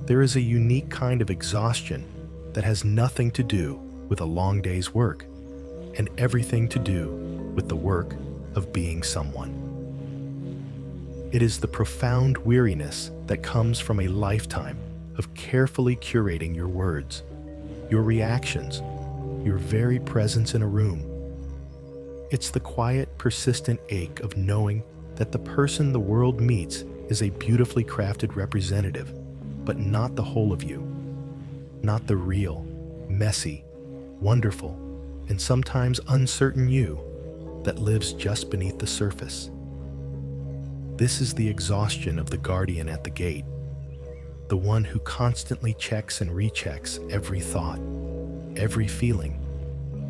There is a unique kind of exhaustion that has nothing to do with a long day's work and everything to do with the work of being someone. It is the profound weariness that comes from a lifetime of carefully curating your words, your reactions, your very presence in a room. It's the quiet, persistent ache of knowing that the person the world meets is a beautifully crafted representative, but not the whole of you, not the real, messy, wonderful, and sometimes uncertain you that lives just beneath the surface. This is the exhaustion of the guardian at the gate, the one who constantly checks and rechecks every thought, every feeling,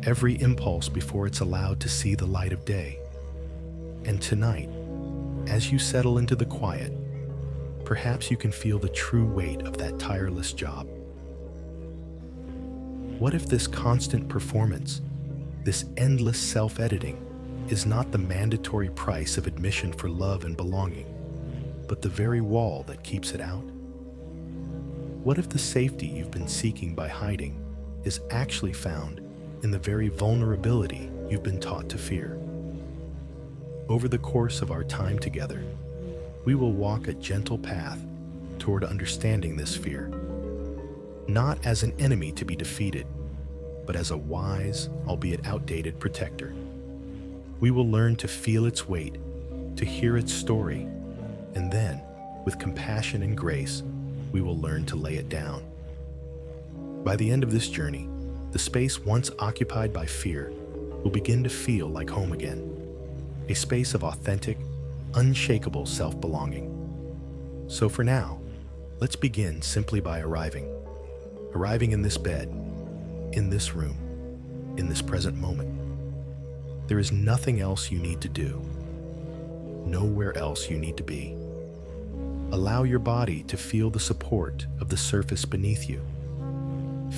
every impulse before it's allowed to see the light of day. And tonight, as you settle into the quiet, perhaps you can feel the true weight of that tireless job. What if this constant performance, this endless self-editing, is not the mandatory price of admission for love and belonging, but the very wall that keeps it out? What if the safety you've been seeking by hiding is actually found in the very vulnerability you've been taught to fear? Over the course of our time together, we will walk a gentle path toward understanding this fear, not as an enemy to be defeated, but as a wise, albeit outdated protector. We will learn to feel its weight, to hear its story, and then, with compassion and grace, we will learn to lay it down. By the end of this journey, the space once occupied by fear will begin to feel like home again, a space of authentic, unshakable self-belonging. So for now, let's begin simply by arriving in this bed, in this room, in this present moment. There is nothing else you need to do, nowhere else you need to be. Allow your body to feel the support of the surface beneath you.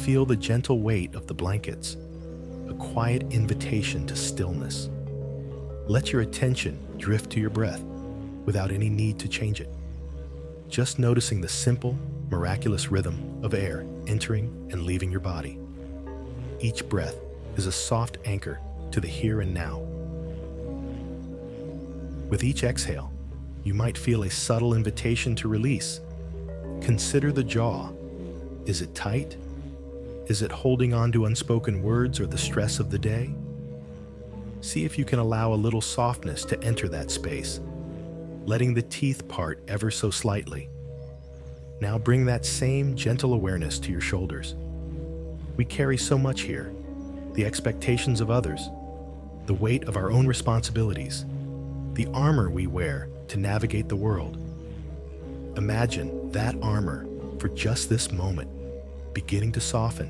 Feel the gentle weight of the blankets, a quiet invitation to stillness. Let your attention drift to your breath without any need to change it. Just noticing the simple, miraculous rhythm of air entering and leaving your body. Each breath is a soft anchor to the here and now. With each exhale, you might feel a subtle invitation to release. Consider the jaw. Is it tight? Is it holding on to unspoken words or the stress of the day? See if you can allow a little softness to enter that space, letting the teeth part ever so slightly. Now bring that same gentle awareness to your shoulders. We carry so much here, the expectations of others, the weight of our own responsibilities, the armor we wear to navigate the world. Imagine that armor, for just this moment, beginning to soften,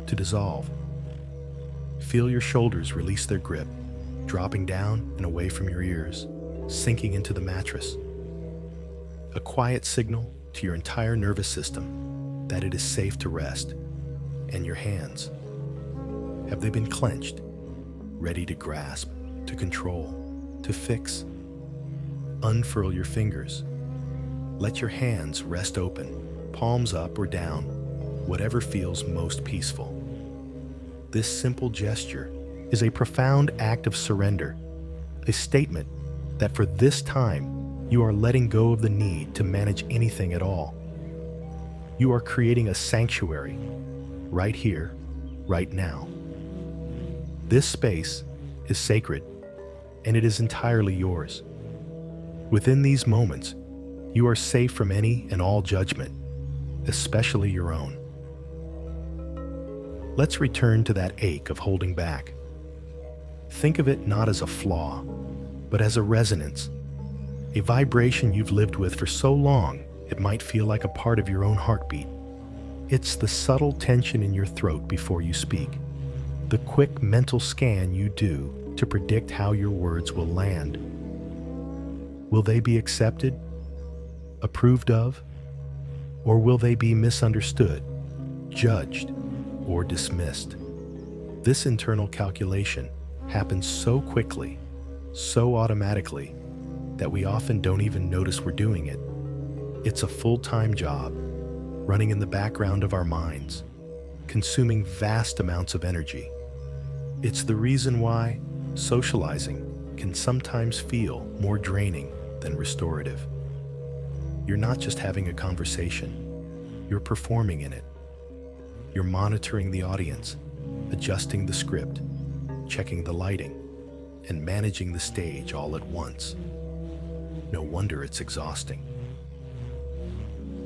to dissolve. Feel your shoulders release their grip, dropping down and away from your ears, sinking into the mattress. A quiet signal to your entire nervous system that it is safe to rest. And your hands, have they been clenched, ready to grasp, to control, to fix? Unfurl your fingers. Let your hands rest open, palms up or down, whatever feels most peaceful. This simple gesture is a profound act of surrender, a statement that for this time, you are letting go of the need to manage anything at all. You are creating a sanctuary, right here, right now. This space is sacred, and it is entirely yours. Within these moments, you are safe from any and all judgment, especially your own. Let's return to that ache of holding back. Think of it not as a flaw, but as a resonance, a vibration you've lived with for so long it might feel like a part of your own heartbeat. It's the subtle tension in your throat before you speak, the quick mental scan you do to predict how your words will land. Will they be accepted, approved of, or will they be misunderstood, judged, or dismissed? This internal calculation happens so quickly, so automatically, that we often don't even notice we're doing it. It's a full-time job, running in the background of our minds, consuming vast amounts of energy. It's the reason why socializing can sometimes feel more draining than restorative. You're not just having a conversation, you're performing in it. You're monitoring the audience, adjusting the script, checking the lighting, and managing the stage all at once. No wonder it's exhausting.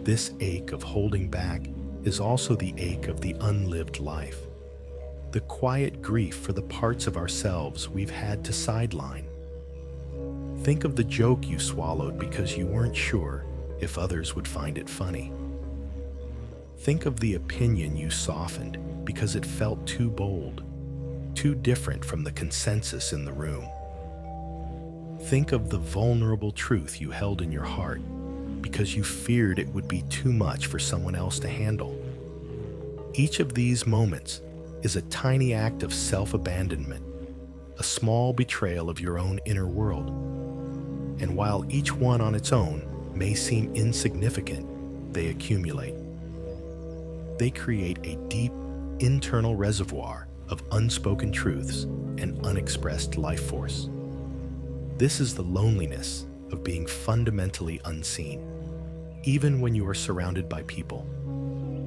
This ache of holding back is also the ache of the unlived life, the quiet grief for the parts of ourselves we've had to sideline. Think of the joke you swallowed because you weren't sure if others would find it funny. Think of the opinion you softened because it felt too bold, too different from the consensus in the room. Think of the vulnerable truth you held in your heart because you feared it would be too much for someone else to handle. Each of these moments is a tiny act of self-abandonment, a small betrayal of your own inner world. And while each one on its own may seem insignificant, they accumulate. They create a deep internal reservoir of unspoken truths and unexpressed life force. This is the loneliness of being fundamentally unseen. Even when you are surrounded by people,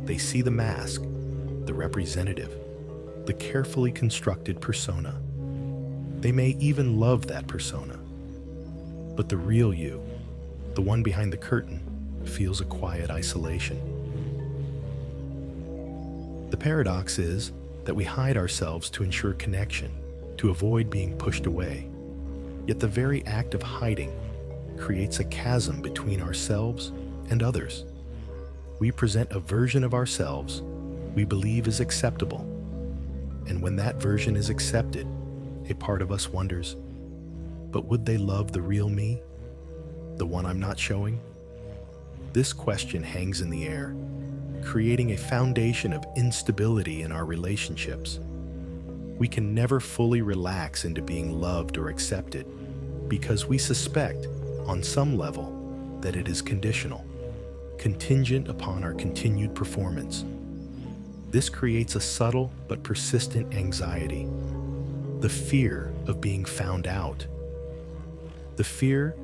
they see the mask, the representative, the carefully constructed persona. They may even love that persona. But the real you, the one behind the curtain, feels a quiet isolation. The paradox is that we hide ourselves to ensure connection, to avoid being pushed away. Yet the very act of hiding creates a chasm between ourselves and others. We present a version of ourselves we believe is acceptable. And when that version is accepted, a part of us wonders, but would they love the real me? The one I'm not showing? This question hangs in the air, creating a foundation of instability in our relationships. We can never fully relax into being loved or accepted because we suspect, on some level, that it is conditional, contingent upon our continued performance. This creates a subtle but persistent anxiety, the fear of being found out. The fear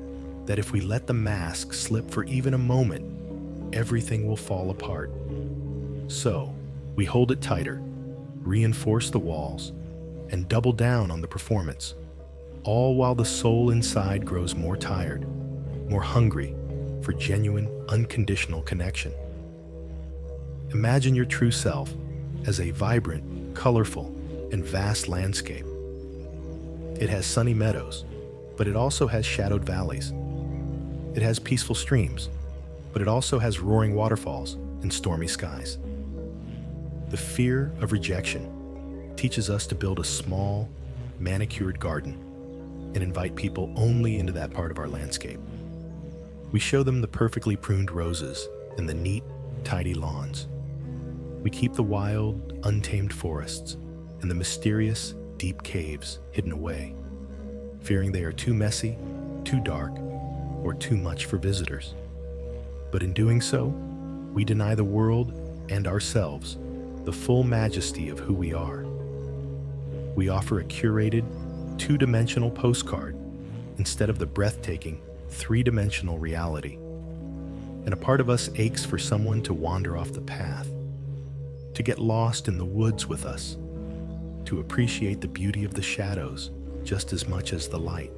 that if we let the mask slip for even a moment, everything will fall apart. So, we hold it tighter, reinforce the walls, and double down on the performance, all while the soul inside grows more tired, more hungry for genuine, unconditional connection. Imagine your true self as a vibrant, colorful, and vast landscape. It has sunny meadows, but it also has shadowed valleys. It has peaceful streams, but it also has roaring waterfalls and stormy skies. The fear of rejection teaches us to build a small, manicured garden and invite people only into that part of our landscape. We show them the perfectly pruned roses and the neat, tidy lawns. We keep the wild, untamed forests and the mysterious, deep caves hidden away, fearing they are too messy, too dark, or too much for visitors. But in doing so, we deny the world and ourselves the full majesty of who we are. We offer a curated, two-dimensional postcard instead of the breathtaking, three-dimensional reality. And a part of us aches for someone to wander off the path, to get lost in the woods with us, to appreciate the beauty of the shadows just as much as the light.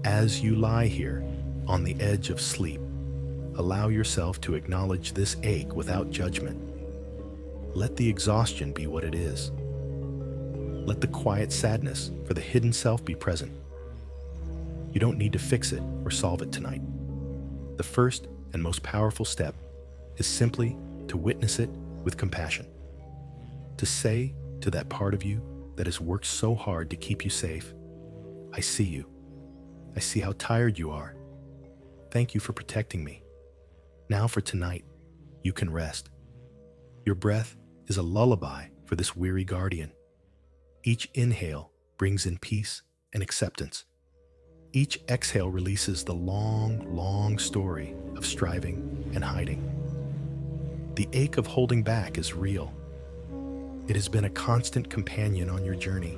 As you lie here, on the edge of sleep, allow yourself to acknowledge this ache without judgment. Let the exhaustion be what it is. Let the quiet sadness for the hidden self be present. You don't need to fix it or solve it tonight. The first and most powerful step is simply to witness it with compassion. To say to that part of you that has worked so hard to keep you safe, I see you. I see how tired you are. Thank you for protecting me. Now for tonight, you can rest. Your breath is a lullaby for this weary guardian. Each inhale brings in peace and acceptance. Each exhale releases the long, long story of striving and hiding. The ache of holding back is real. It has been a constant companion on your journey,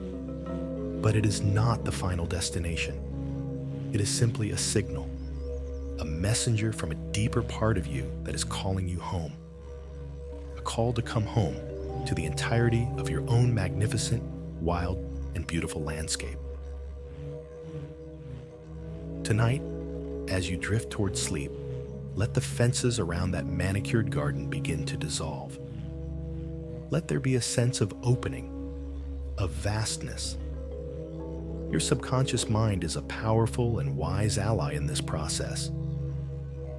but it is not the final destination. It is simply a signal, a messenger from a deeper part of you that is calling you home. A call to come home to the entirety of your own magnificent, wild, and beautiful landscape. Tonight, as you drift towards sleep, let the fences around that manicured garden begin to dissolve. Let there be a sense of opening, of vastness. Your subconscious mind is a powerful and wise ally in this process.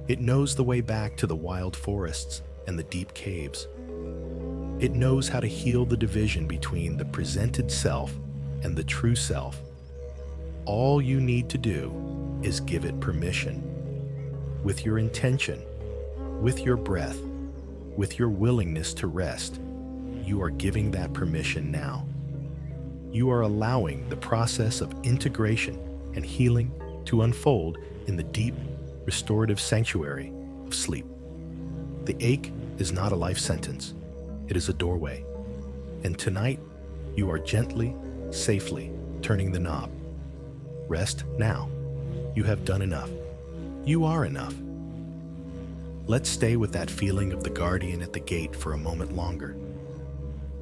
It knows the way back to the wild forests and the deep caves. It knows how to heal the division between the presented self and the true self. All you need to do is give it permission. With your intention, with your breath, with your willingness to rest, you are giving that permission now. You are allowing the process of integration and healing to unfold in the deep, restorative sanctuary of sleep. The ache is not a life sentence. It is a doorway. And tonight, you are gently, safely turning the knob. Rest now. You have done enough. You are enough. Let's stay with that feeling of the guardian at the gate for a moment longer.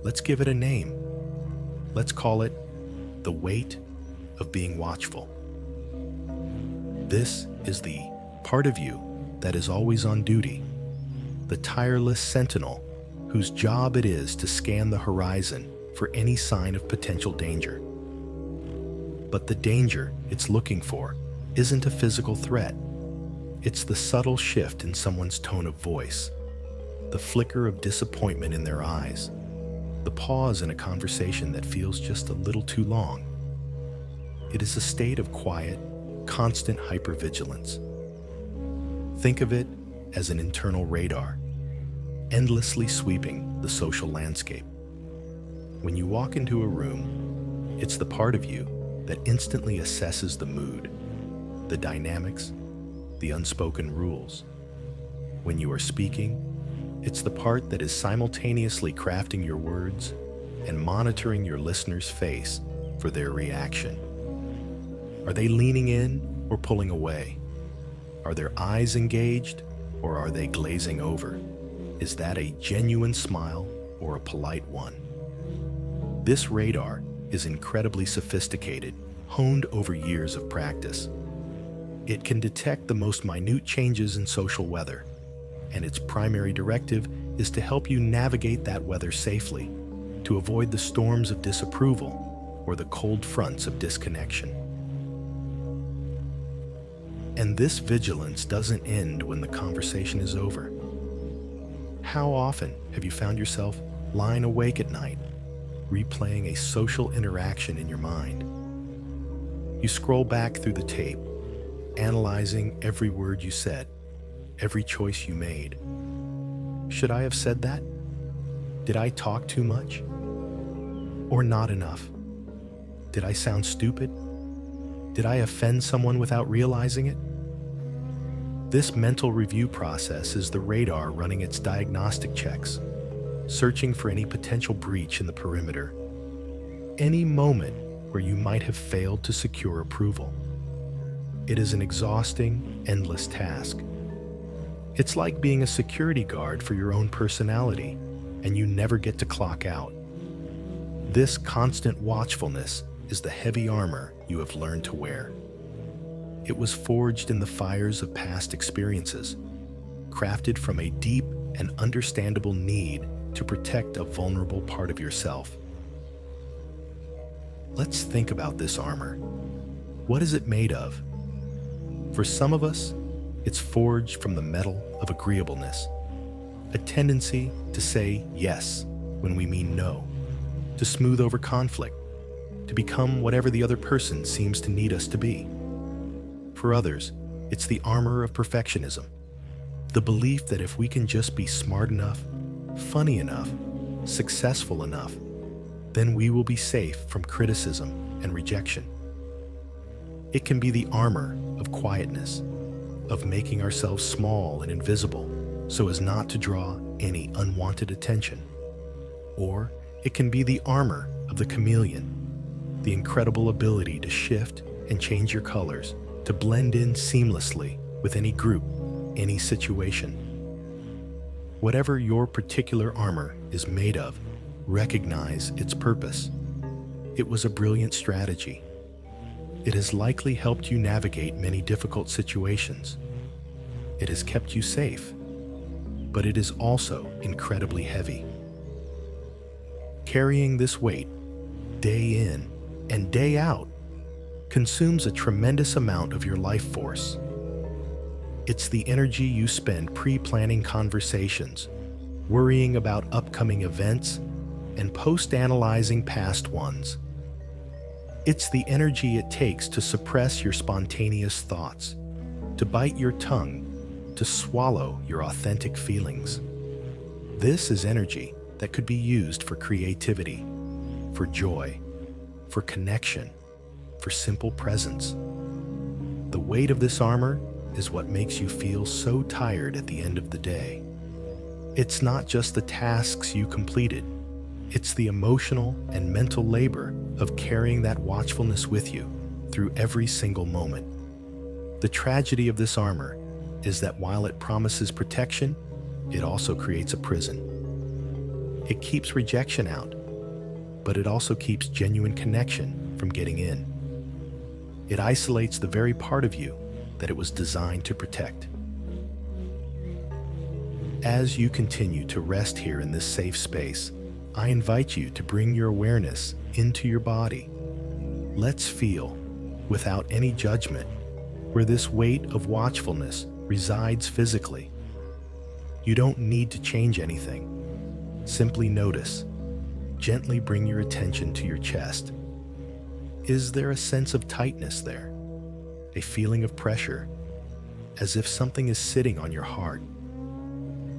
Let's give it a name. Let's call it the weight of being watchful. This is the part of you that is always on duty, the tireless sentinel whose job it is to scan the horizon for any sign of potential danger. But the danger it's looking for isn't a physical threat. It's the subtle shift in someone's tone of voice, the flicker of disappointment in their eyes, the pause in a conversation that feels just a little too long. It is a state of quiet, constant hypervigilance. Think of it as an internal radar, endlessly sweeping the social landscape. When you walk into a room, it's the part of you that instantly assesses the mood, the dynamics, the unspoken rules. When you are speaking, it's the part that is simultaneously crafting your words and monitoring your listener's face for their reaction. Are they leaning in or pulling away? Are their eyes engaged or are they glazing over? Is that a genuine smile or a polite one? This radar is incredibly sophisticated, honed over years of practice. It can detect the most minute changes in social weather, and its primary directive is to help you navigate that weather safely, to avoid the storms of disapproval or the cold fronts of disconnection. And this vigilance doesn't end when the conversation is over. How often have you found yourself lying awake at night, replaying a social interaction in your mind? You scroll back through the tape, analyzing every word you said, every choice you made. Should I have said that? Did I talk too much? Or not enough? Did I sound stupid? Did I offend someone without realizing it? This mental review process is the radar running its diagnostic checks, searching for any potential breach in the perimeter, any moment where you might have failed to secure approval. It is an exhausting, endless task. It's like being a security guard for your own personality, and you never get to clock out. This constant watchfulness is the heavy armor you have learned to wear. It was forged in the fires of past experiences, crafted from a deep and understandable need to protect a vulnerable part of yourself. Let's think about this armor. What is it made of? For some of us, it's forged from the metal of agreeableness, a tendency to say yes when we mean no, to smooth over conflict, to become whatever the other person seems to need us to be. For others, it's the armor of perfectionism, the belief that if we can just be smart enough, funny enough, successful enough, then we will be safe from criticism and rejection. It can be the armor of quietness, of making ourselves small and invisible so as not to draw any unwanted attention. Or it can be the armor of the chameleon, the incredible ability to shift and change your colors, to blend in seamlessly with any group, any situation. Whatever your particular armor is made of, recognize its purpose. It was a brilliant strategy. It has likely helped you navigate many difficult situations. It has kept you safe, but it is also incredibly heavy. Carrying this weight, day in and day out, consumes a tremendous amount of your life force. It's the energy you spend pre-planning conversations, worrying about upcoming events, and post-analyzing past ones. It's the energy it takes to suppress your spontaneous thoughts, to bite your tongue, to swallow your authentic feelings. This is energy that could be used for creativity, for joy, for connection, for simple presence. The weight of this armor is what makes you feel so tired at the end of the day. It's not just the tasks you completed, it's the emotional and mental labor of carrying that watchfulness with you through every single moment. The tragedy of this armor is that while it promises protection, it also creates a prison. It keeps rejection out, but it also keeps genuine connection from getting in. It isolates the very part of you that it was designed to protect. As you continue to rest here in this safe space, I invite you to bring your awareness into your body. Let's feel, without any judgment, where this weight of watchfulness resides physically. You don't need to change anything. Simply notice. Gently bring your attention to your chest. Is there a sense of tightness there? A feeling of pressure, as if something is sitting on your heart?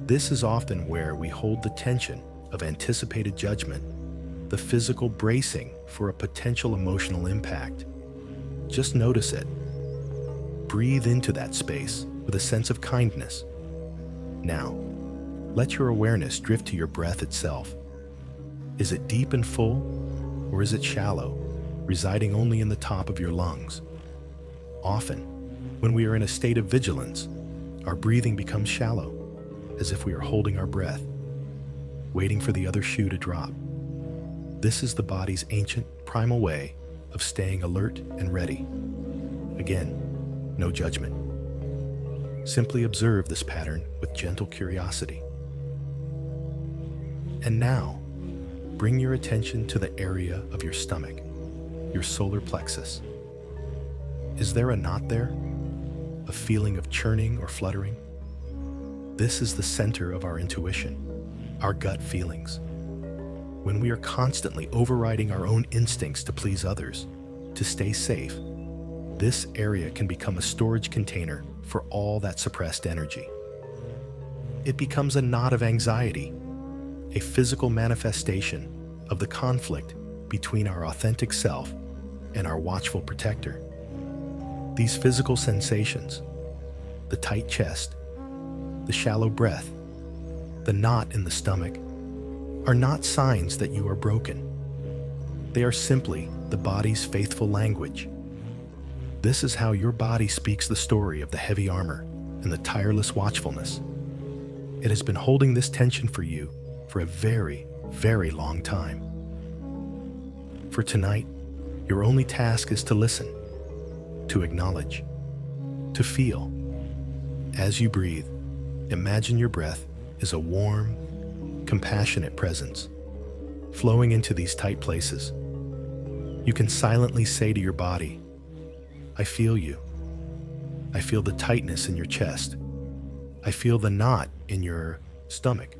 This is often where we hold the tension of anticipated judgment, the physical bracing for a potential emotional impact. Just notice it. Breathe into that space with a sense of kindness. Now, let your awareness drift to your breath itself. Is it deep and full, or is it shallow, residing only in the top of your lungs? Often, when we are in a state of vigilance, our breathing becomes shallow, as if we are holding our breath, waiting for the other shoe to drop. This is the body's ancient, primal way of staying alert and ready. Again, no judgment. Simply observe this pattern with gentle curiosity. And now, bring your attention to the area of your stomach, your solar plexus. Is there a knot there? A feeling of churning or fluttering? This is the center of our intuition, our gut feelings. When we are constantly overriding our own instincts to please others, to stay safe, this area can become a storage container for all that suppressed energy. It becomes a knot of anxiety, a physical manifestation of the conflict between our authentic self and our watchful protector. These physical sensations, the tight chest, the shallow breath, the knot in the stomach, are not signs that you are broken. They are simply the body's faithful language. This is how your body speaks the story of the heavy armor and the tireless watchfulness. It has been holding this tension for you for a very, very long time. For tonight, your only task is to listen, to acknowledge, to feel. As you breathe, imagine your breath is a warm, compassionate presence, flowing into these tight places. You can silently say to your body, I feel you. I feel the tightness in your chest. I feel the knot in your stomach.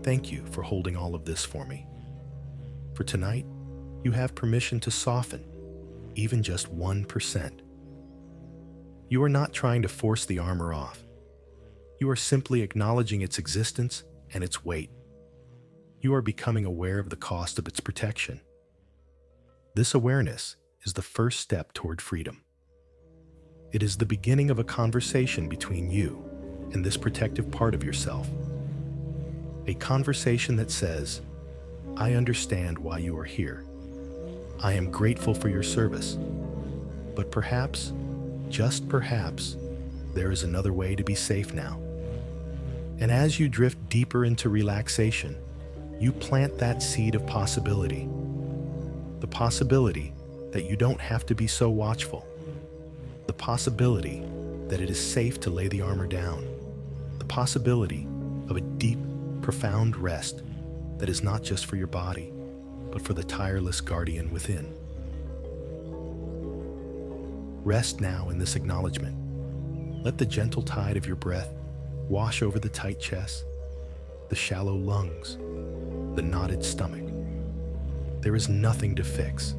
Thank you for holding all of this for me. For tonight, you have permission to soften, even just 1%. You are not trying to force the armor off. You are simply acknowledging its existence and its weight. You are becoming aware of the cost of its protection. This awareness is the first step toward freedom. It is the beginning of a conversation between you and this protective part of yourself. A conversation that says, I understand why you are here. I am grateful for your service. But perhaps, just perhaps, there is another way to be safe now. And as you drift deeper into relaxation, you plant that seed of possibility. The possibility that you don't have to be so watchful. The possibility that it is safe to lay the armor down. The possibility of a deep, profound rest that is not just for your body, but for the tireless guardian within. Rest now in this acknowledgement. Let the gentle tide of your breath wash over the tight chest, the shallow lungs, the knotted stomach. There is nothing to fix.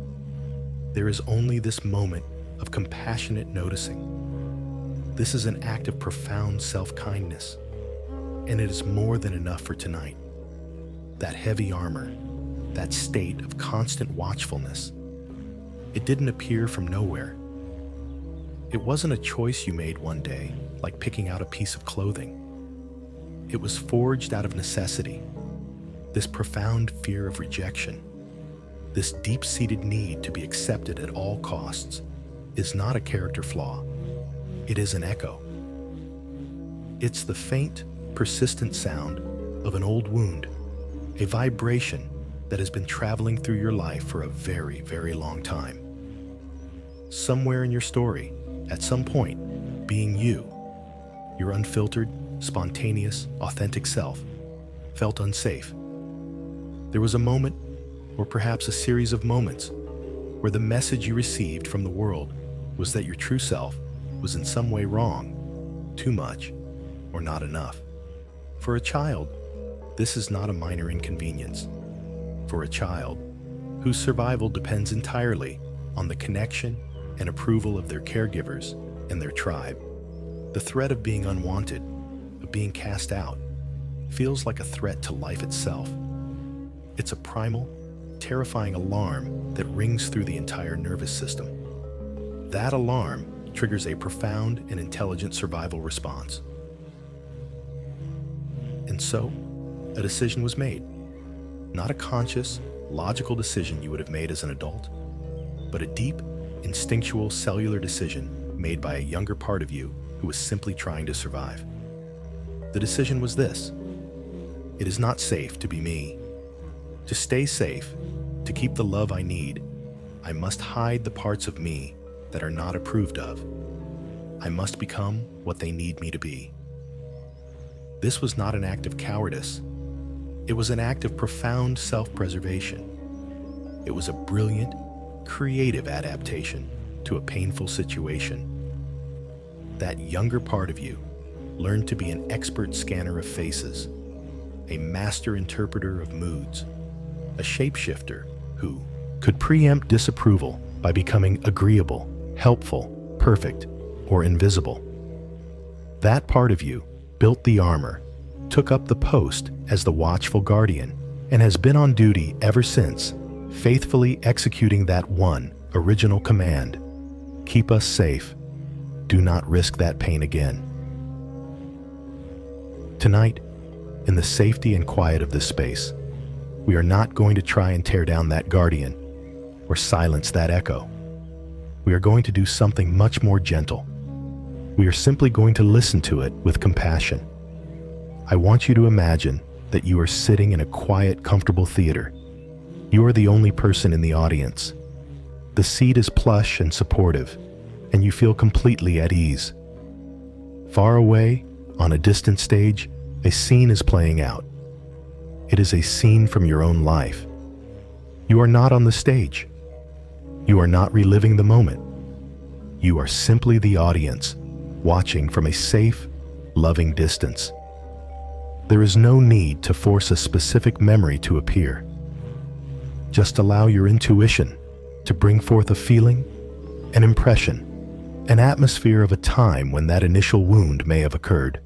There is only this moment of compassionate noticing. This is an act of profound self-kindness, and it is more than enough for tonight. That heavy armor, that state of constant watchfulness, it didn't appear from nowhere. It wasn't a choice you made one day, like picking out a piece of clothing. It was forged out of necessity. This profound fear of rejection, this deep-seated need to be accepted at all costs, is not a character flaw. It is an echo. It's the faint, persistent sound of an old wound, a vibration that has been traveling through your life for a very, very long time. Somewhere in your story, at some point, being you, your unfiltered, spontaneous, authentic self, felt unsafe. There was a moment, or perhaps a series of moments, where the message you received from the world was that your true self was in some way wrong, too much, or not enough. For a child, this is not a minor inconvenience. For a child, whose survival depends entirely on the connection and approval of their caregivers and their tribe, the threat of being unwanted, of being cast out, feels like a threat to life itself. It's a primal, terrifying alarm that rings through the entire nervous system. That alarm triggers a profound and intelligent survival response. And so, a decision was made. Not a conscious, logical decision you would have made as an adult, but a deep, instinctual cellular decision made by a younger part of you who was simply trying to survive. The decision was this: it is not safe to be me. To stay safe, to keep the love I need, I must hide the parts of me that are not approved of. I must become what they need me to be. This was not an act of cowardice. It was an act of profound self-preservation. It was a brilliant, creative adaptation to a painful situation. That younger part of you learned to be an expert scanner of faces, a master interpreter of moods, a shapeshifter who could preempt disapproval by becoming agreeable, helpful, perfect, or invisible. That part of you built the armor, took up the post as the watchful guardian, and has been on duty ever since, faithfully executing that one original command: keep us safe. Do not risk that pain again. Tonight, in the safety and quiet of this space, we are not going to try and tear down that guardian or silence that echo. We are going to do something much more gentle. We are simply going to listen to it with compassion. I want you to imagine that you are sitting in a quiet, comfortable theater. You are the only person in the audience. The seat is plush and supportive, and you feel completely at ease. Far away, on a distant stage, a scene is playing out. It is a scene from your own life. You are not on the stage. You are not reliving the moment. You are simply the audience, watching from a safe, loving distance. There is no need to force a specific memory to appear. Just allow your intuition to bring forth a feeling, an impression, an atmosphere of a time when that initial wound may have occurred.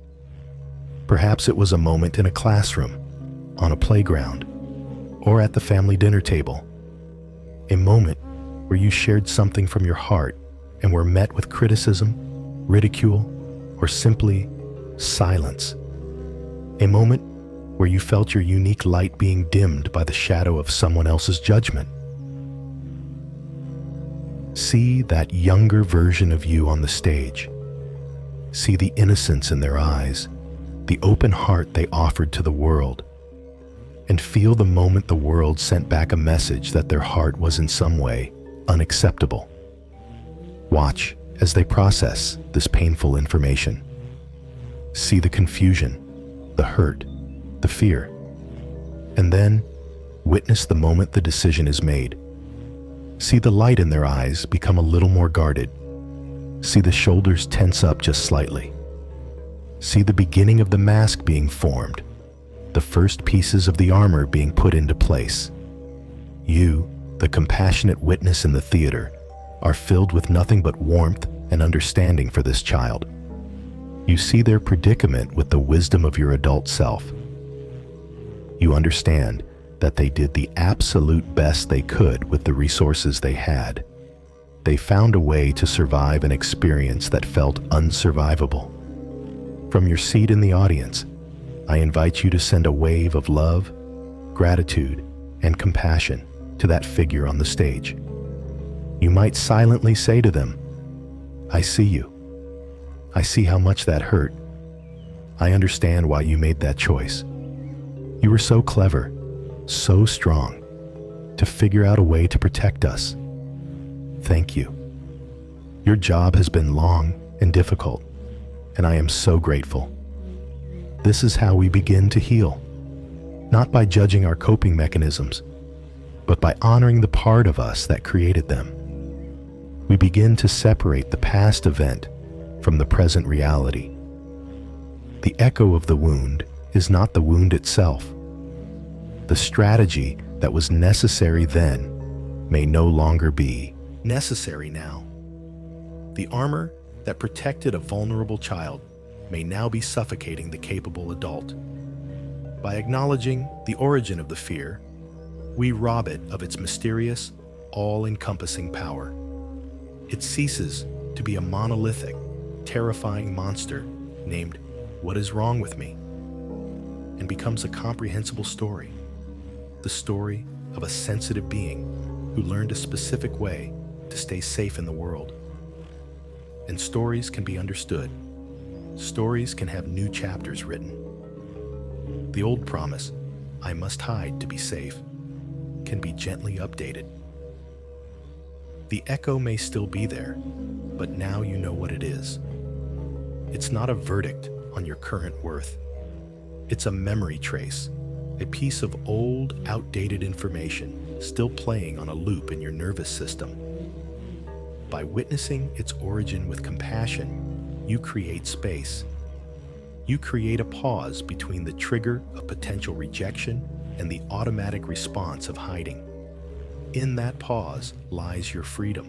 Perhaps it was a moment in a classroom, on a playground, or at the family dinner table. A moment where you shared something from your heart and were met with criticism, ridicule, or simply silence. A moment where you felt your unique light being dimmed by the shadow of someone else's judgment. See that younger version of you on the stage. See the innocence in their eyes, the open heart they offered to the world, and feel the moment the world sent back a message that their heart was in some way unacceptable. Watch as they process this painful information. See the confusion, the hurt, the fear, and then witness the moment the decision is made. See the light in their eyes become a little more guarded. See the shoulders tense up just slightly. See the beginning of the mask being formed, the first pieces of the armor being put into place. You, the compassionate witness in the theater, are filled with nothing but warmth and understanding for this child. You see their predicament with the wisdom of your adult self. You understand that they did the absolute best they could with the resources they had. They found a way to survive an experience that felt unsurvivable. From your seat in the audience, I invite you to send a wave of love, gratitude, and compassion to that figure on the stage. You might silently say to them, "I see you. I see how much that hurt. I understand why you made that choice. You were so clever, so strong, to figure out a way to protect us. Thank you. Your job has been long and difficult, and I am so grateful." This is how we begin to heal, not by judging our coping mechanisms, but by honoring the part of us that created them. We begin to separate the past event from the present reality. The echo of the wound is not the wound itself. The strategy that was necessary then may no longer be necessary now. The armor that protected a vulnerable child may now be suffocating the capable adult. By acknowledging the origin of the fear, we rob it of its mysterious, all-encompassing power. It ceases to be a monolithic, terrifying monster named "What is wrong with me?" and becomes a comprehensible story, the story of a sensitive being who learned a specific way to stay safe in the world. And stories can be understood. Stories can have new chapters written. The old promise, "I must hide to be safe," can be gently updated. The echo may still be there, but now you know what it is. It's not a verdict on your current worth. It's a memory trace, a piece of old, outdated information still playing on a loop in your nervous system. By witnessing its origin with compassion, you create space. You create a pause between the trigger of potential rejection and the automatic response of hiding. In that pause lies your freedom.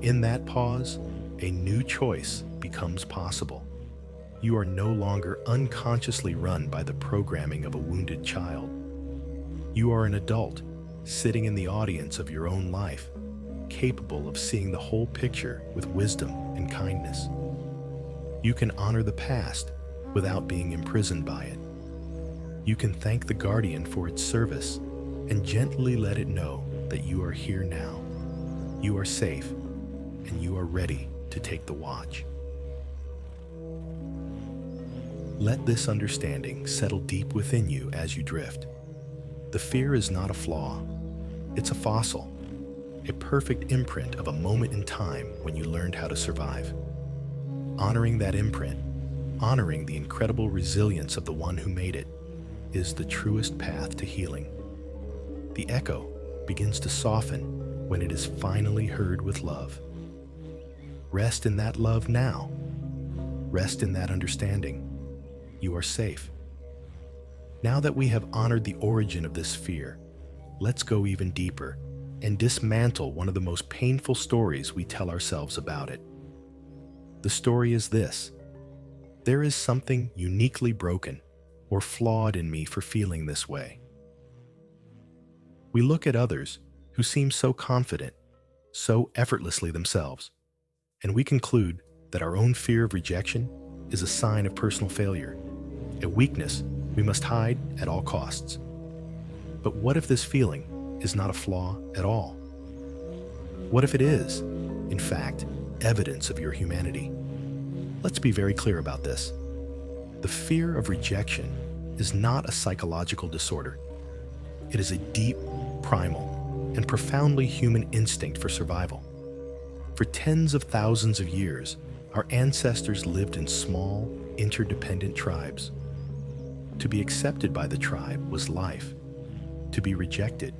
In that pause, a new choice becomes possible. You are no longer unconsciously run by the programming of a wounded child. You are an adult, sitting in the audience of your own life, capable of seeing the whole picture with wisdom and kindness. You can honor the past without being imprisoned by it. You can thank the guardian for its service and gently let it know that you are here now. You are safe, and you are ready to take the watch. Let this understanding settle deep within you as you drift. The fear is not a flaw. It's a fossil, a perfect imprint of a moment in time when you learned how to survive. Honoring that imprint, honoring the incredible resilience of the one who made it, is the truest path to healing. The echo begins to soften when it is finally heard with love. Rest in that love now. Rest in that understanding. You are safe. Now that we have honored the origin of this fear, let's go even deeper and dismantle one of the most painful stories we tell ourselves about it. The story is this: there is something uniquely broken or flawed in me for feeling this way. We look at others who seem so confident, so effortlessly themselves. And we conclude that our own fear of rejection is a sign of personal failure, a weakness we must hide at all costs. But what if this feeling is not a flaw at all? What if it is, in fact, evidence of your humanity? Let's be very clear about this. The fear of rejection is not a psychological disorder. It is a deep, primal, and profoundly human instinct for survival. For tens of thousands of years, our ancestors lived in small, interdependent tribes. To be accepted by the tribe was life. To be rejected,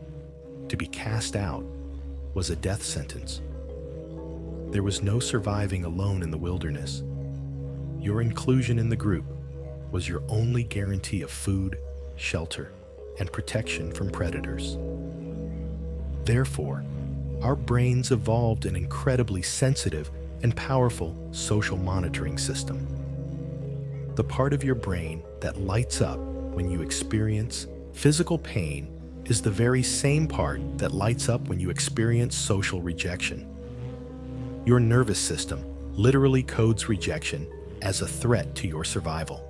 to be cast out, was a death sentence. There was no surviving alone in the wilderness. Your inclusion in the group was your only guarantee of food, shelter, and protection from predators. Therefore, our brains evolved an incredibly sensitive and powerful social monitoring system. The part of your brain that lights up when you experience physical pain is the very same part that lights up when you experience social rejection. Your nervous system literally codes rejection as a threat to your survival.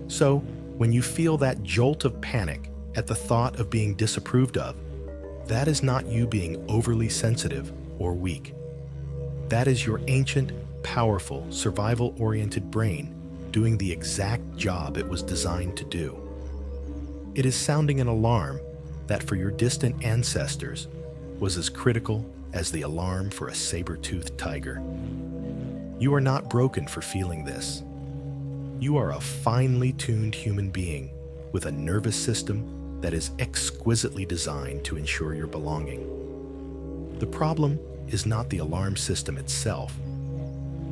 So, when you feel that jolt of panic at the thought of being disapproved of, that is not you being overly sensitive or weak. That is your ancient, powerful, survival-oriented brain doing the exact job it was designed to do. It is sounding an alarm that for your distant ancestors was as critical as the alarm for a saber-toothed tiger. You are not broken for feeling this. You are a finely tuned human being with a nervous system that is exquisitely designed to ensure your belonging. The problem is not the alarm system itself.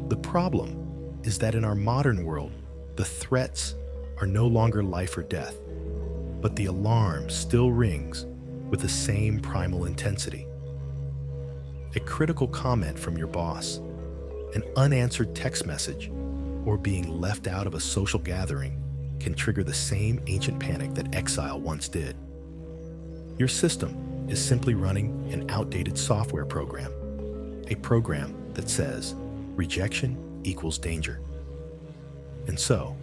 The problem is that in our modern world, the threats are no longer life or death, but the alarm still rings with the same primal intensity. A critical comment from your boss, an unanswered text message, or being left out of a social gathering can trigger the same ancient panic that exile once did. Your system is simply running an outdated software program, a program that says rejection equals danger. And so,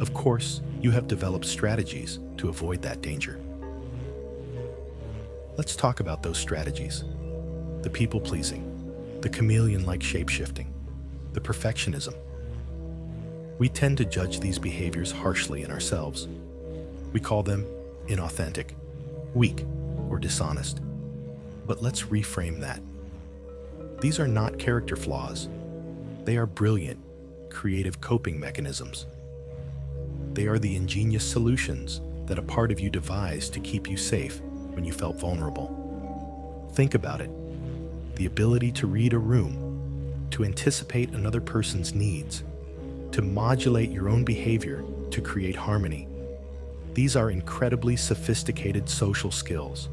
of course, you have developed strategies to avoid that danger. Let's talk about those strategies. The people-pleasing, the chameleon-like shape-shifting, the perfectionism. We tend to judge these behaviors harshly in ourselves. We call them inauthentic, weak, or dishonest. But let's reframe that. These are not character flaws. They are brilliant, creative coping mechanisms. They are the ingenious solutions that a part of you devised to keep you safe when you felt vulnerable. Think about it. The ability to read a room, to anticipate another person's needs, to modulate your own behavior to create harmony. These are incredibly sophisticated social skills.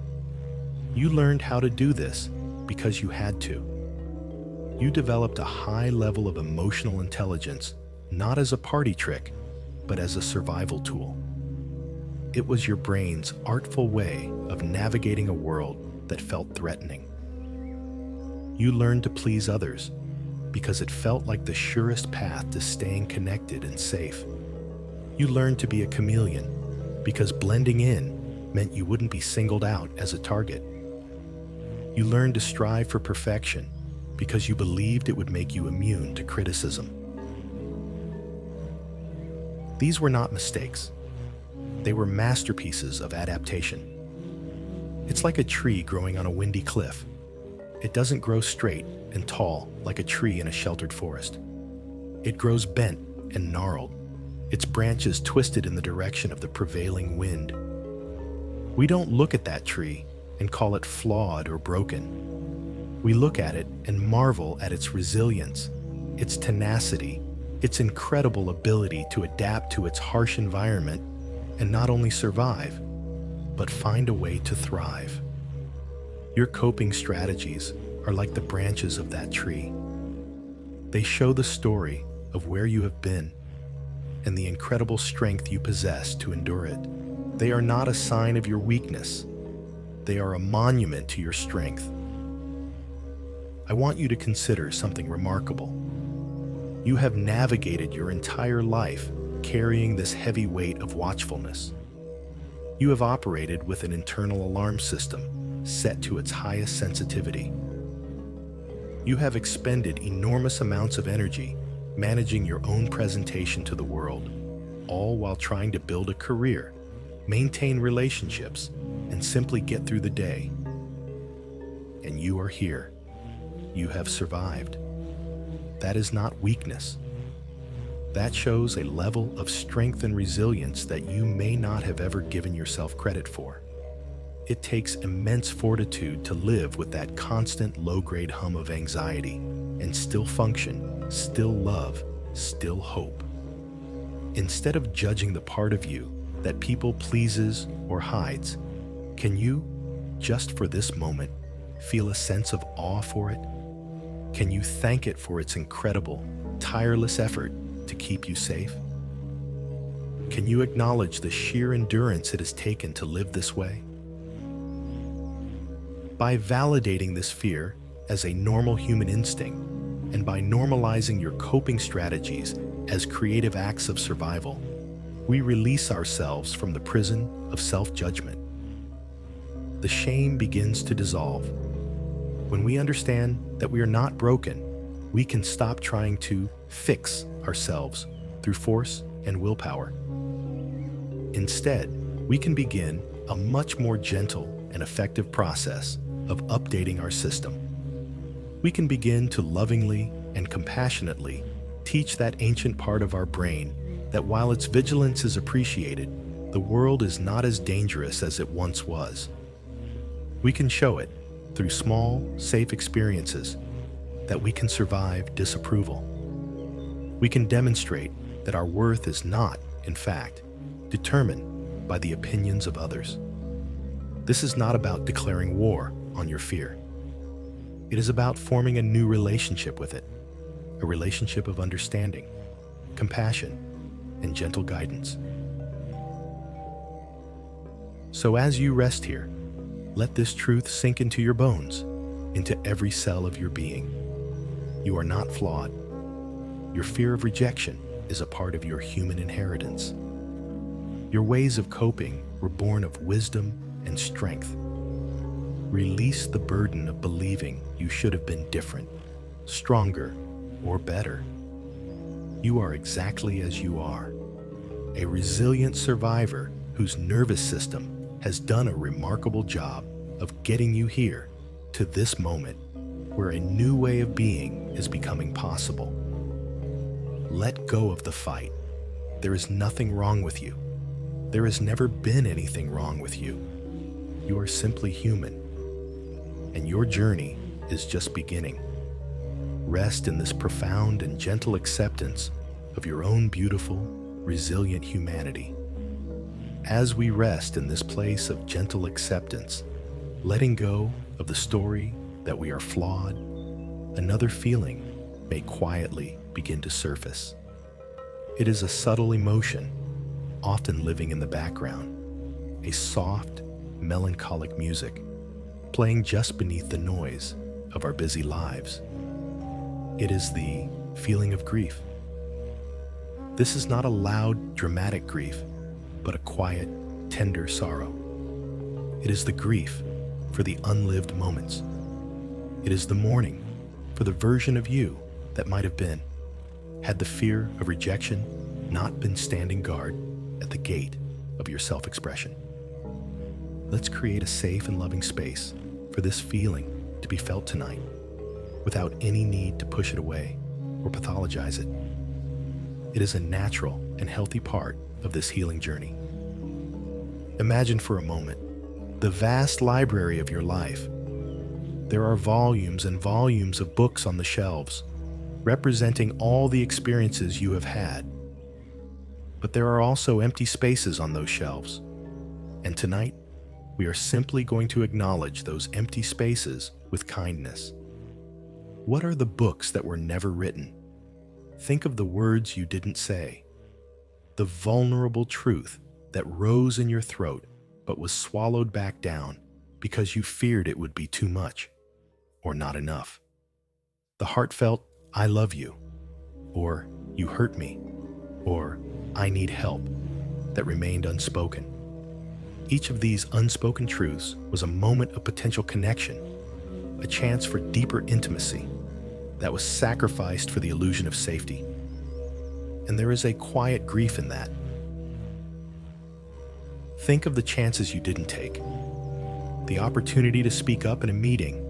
You learned how to do this because you had to. You developed a high level of emotional intelligence, not as a party trick, but as a survival tool. It was your brain's artful way of navigating a world that felt threatening. You learned to please others because it felt like the surest path to staying connected and safe. You learned to be a chameleon because blending in meant you wouldn't be singled out as a target. You learned to strive for perfection because you believed it would make you immune to criticism. These were not mistakes. They were masterpieces of adaptation. It's like a tree growing on a windy cliff. It doesn't grow straight and tall like a tree in a sheltered forest. It grows bent and gnarled, its branches twisted in the direction of the prevailing wind. We don't look at that tree and call it flawed or broken. We look at it and marvel at its resilience, its tenacity, its incredible ability to adapt to its harsh environment and not only survive, but find a way to thrive. Your coping strategies are like the branches of that tree. They show the story of where you have been and the incredible strength you possess to endure it. They are not a sign of your weakness. They are a monument to your strength. I want you to consider something remarkable. You have navigated your entire life carrying this heavy weight of watchfulness. You have operated with an internal alarm system set to its highest sensitivity. You have expended enormous amounts of energy managing your own presentation to the world, all while trying to build a career, maintain relationships, and simply get through the day. And you are here. You have survived. That is not weakness. That shows a level of strength and resilience that you may not have ever given yourself credit for. It takes immense fortitude to live with that constant low-grade hum of anxiety and still function, still love, still hope. Instead of judging the part of you that people pleases or hides, can you, just for this moment, feel a sense of awe for it? Can you thank it for its incredible, tireless effort to keep you safe? Can you acknowledge the sheer endurance it has taken to live this way? By validating this fear as a normal human instinct, and by normalizing your coping strategies as creative acts of survival, we release ourselves from the prison of self-judgment. The shame begins to dissolve. When we understand that we are not broken, we can stop trying to fix ourselves through force and willpower. Instead, we can begin a much more gentle and effective process of updating our system. We can begin to lovingly and compassionately teach that ancient part of our brain that while its vigilance is appreciated, the world is not as dangerous as it once was. We can show it through small, safe experiences that we can survive disapproval. We can demonstrate that our worth is not, in fact, determined by the opinions of others. This is not about declaring war on your fear. It is about forming a new relationship with it, a relationship of understanding, compassion, and gentle guidance. So as you rest here, let this truth sink into your bones, into every cell of your being. You are not flawed. Your fear of rejection is a part of your human inheritance. Your ways of coping were born of wisdom and strength. Release the burden of believing you should have been different, stronger, or better. You are exactly as you are, a resilient survivor whose nervous system has done a remarkable job of getting you here to this moment where a new way of being is becoming possible. Let go of the fight. There is nothing wrong with you. There has never been anything wrong with you. You are simply human, and your journey is just beginning. Rest in this profound and gentle acceptance of your own beautiful, resilient humanity. As we rest in this place of gentle acceptance, letting go of the story that we are flawed, another feeling may quietly begin to surface. It is a subtle emotion, often living in the background, a soft, melancholic music, playing just beneath the noise of our busy lives. It is the feeling of grief. This is not a loud, dramatic grief, but a quiet, tender sorrow. It is the grief for the unlived moments. It is the mourning for the version of you that might have been, had the fear of rejection not been standing guard at the gate of your self-expression. Let's create a safe and loving space for this feeling to be felt tonight, without any need to push it away or pathologize it. It is a natural and healthy part of this healing journey. Imagine for a moment the vast library of your life. There are volumes and volumes of books on the shelves, representing all the experiences you have had. But there are also empty spaces on those shelves. And tonight, we are simply going to acknowledge those empty spaces with kindness. What are the books that were never written? Think of the words you didn't say, the vulnerable truth that rose in your throat but was swallowed back down because you feared it would be too much or not enough. The heartfelt, "I love you," or "you hurt me," or "I need help," that remained unspoken. Each of these unspoken truths was a moment of potential connection, a chance for deeper intimacy that was sacrificed for the illusion of safety. And there is a quiet grief in that. Think of the chances you didn't take. The opportunity to speak up in a meeting,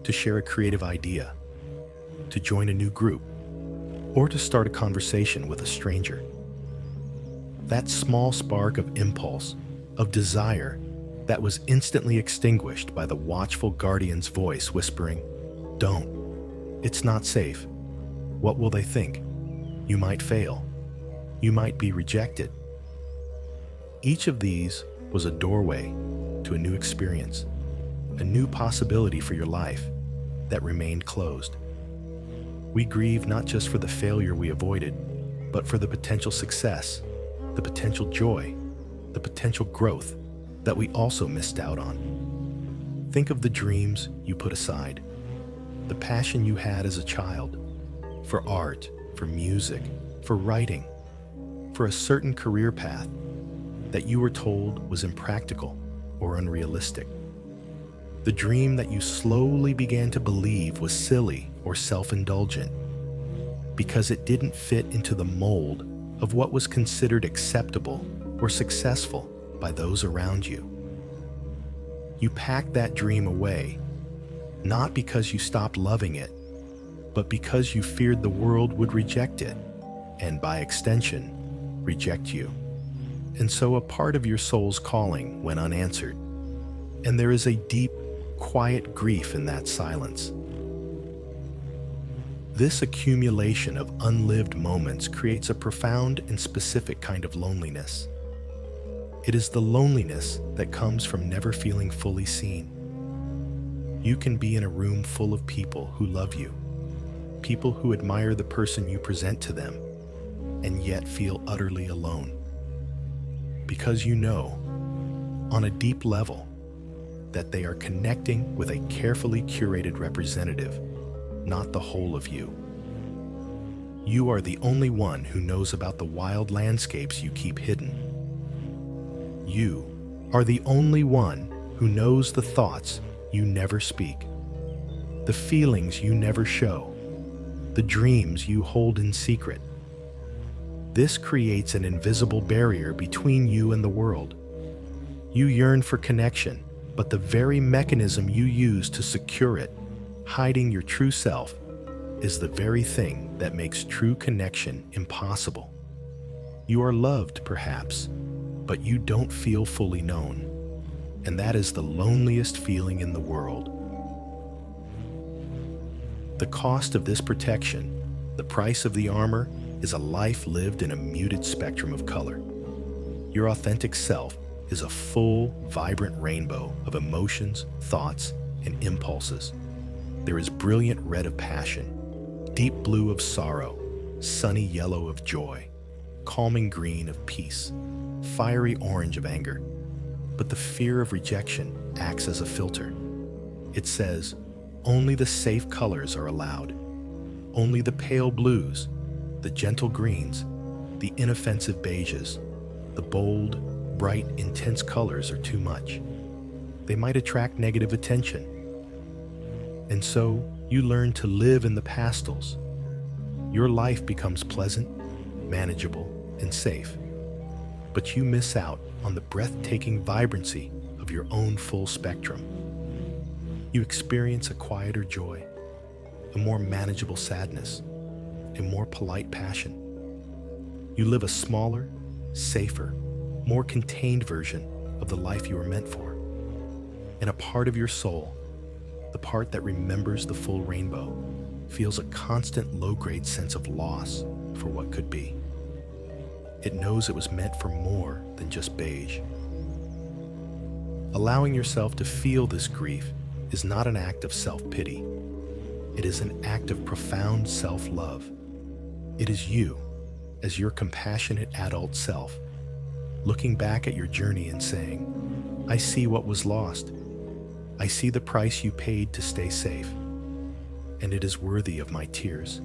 to share a creative idea, to join a new group, or to start a conversation with a stranger. That small spark of impulse, of desire, that was instantly extinguished by the watchful guardian's voice whispering, "Don't. It's not safe. What will they think? You might fail. You might be rejected." Each of these was a doorway to a new experience, a new possibility for your life that remained closed. We grieve not just for the failure we avoided, but for the potential success, the potential joy, the potential growth that we also missed out on. Think of the dreams you put aside, the passion you had as a child, for art, for music, for writing, for a certain career path that you were told was impractical or unrealistic. The dream that you slowly began to believe was silly or self-indulgent because it didn't fit into the mold of what was considered acceptable or successful by those around you. You packed that dream away, not because you stopped loving it, but because you feared the world would reject it, and by extension, reject you. And so a part of your soul's calling went unanswered, and there is a deep, quiet grief in that silence. This accumulation of unlived moments creates a profound and specific kind of loneliness. It is the loneliness that comes from never feeling fully seen. You can be in a room full of people who love you, people who admire the person you present to them, and yet feel utterly alone. Because you know, on a deep level, that they are connecting with a carefully curated representative, not the whole of you. You are the only one who knows about the wild landscapes you keep hidden. You are the only one who knows the thoughts you never speak, the feelings you never show, the dreams you hold in secret. This creates an invisible barrier between you and the world. You yearn for connection, but the very mechanism you use to secure it, hiding your true self, is the very thing that makes true connection impossible. You are loved, perhaps, but you don't feel fully known, and that is the loneliest feeling in the world. The cost of this protection, the price of the armor, is a life lived in a muted spectrum of color. Your authentic self is a full, vibrant rainbow of emotions, thoughts, and impulses. There is brilliant red of passion, deep blue of sorrow, sunny yellow of joy, calming green of peace, fiery orange of anger. But the fear of rejection acts as a filter. It says, only the safe colors are allowed. Only the pale blues, the gentle greens, the inoffensive beiges, the bold, bright, intense colors are too much. They might attract negative attention. And so you learn to live in the pastels. Your life becomes pleasant, manageable, and safe. But you miss out on the breathtaking vibrancy of your own full spectrum. You experience a quieter joy, a more manageable sadness, a more polite passion. You live a smaller, safer, more contained version of the life you were meant for. And a part of your soul, the part that remembers the full rainbow, feels a constant low-grade sense of loss for what could be. It knows it was meant for more than just beige. Allowing yourself to feel this grief is not an act of self-pity. It is an act of profound self-love. It is you, as your compassionate adult self, looking back at your journey and saying, I see what was lost. I see the price you paid to stay safe, and it is worthy of my tears.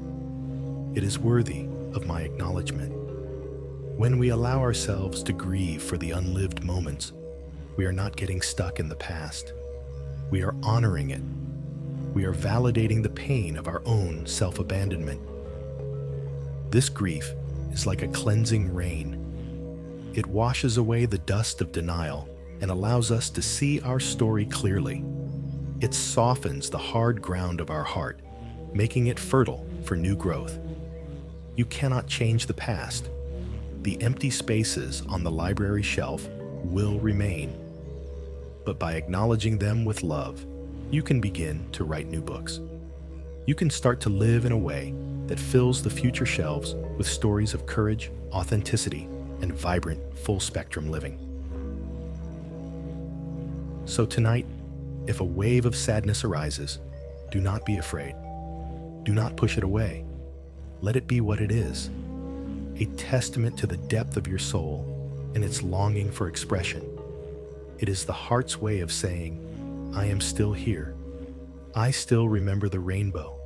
It is worthy of my acknowledgement. When we allow ourselves to grieve for the unlived moments, we are not getting stuck in the past. We are honoring it. We are validating the pain of our own self-abandonment. This grief is like a cleansing rain. It washes away the dust of denial and allows us to see our story clearly. It softens the hard ground of our heart, making it fertile for new growth. You cannot change the past. The empty spaces on the library shelf will remain. But by acknowledging them with love, you can begin to write new books. You can start to live in a way that fills the future shelves with stories of courage, authenticity, and vibrant, full-spectrum living. So tonight, if a wave of sadness arises, do not be afraid. Do not push it away. Let it be what it is, a testament to the depth of your soul and its longing for expression. It is the heart's way of saying, I am still here. I still remember the rainbow.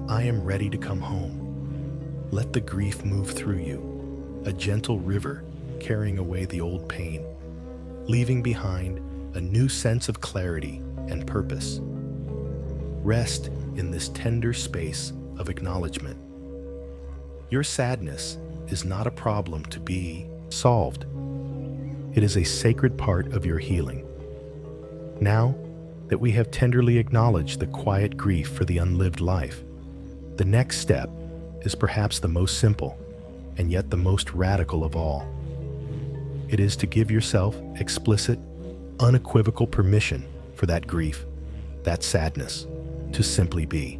I am ready to come home. Let the grief move through you, a gentle river carrying away the old pain, leaving behind a new sense of clarity and purpose. Rest in this tender space of acknowledgement. Your sadness is not a problem to be solved. It is a sacred part of your healing. Now that we have tenderly acknowledged the quiet grief for the unlived life, the next step is perhaps the most simple and yet the most radical of all. It is to give yourself explicit, unequivocal permission for that grief, that sadness, to simply be.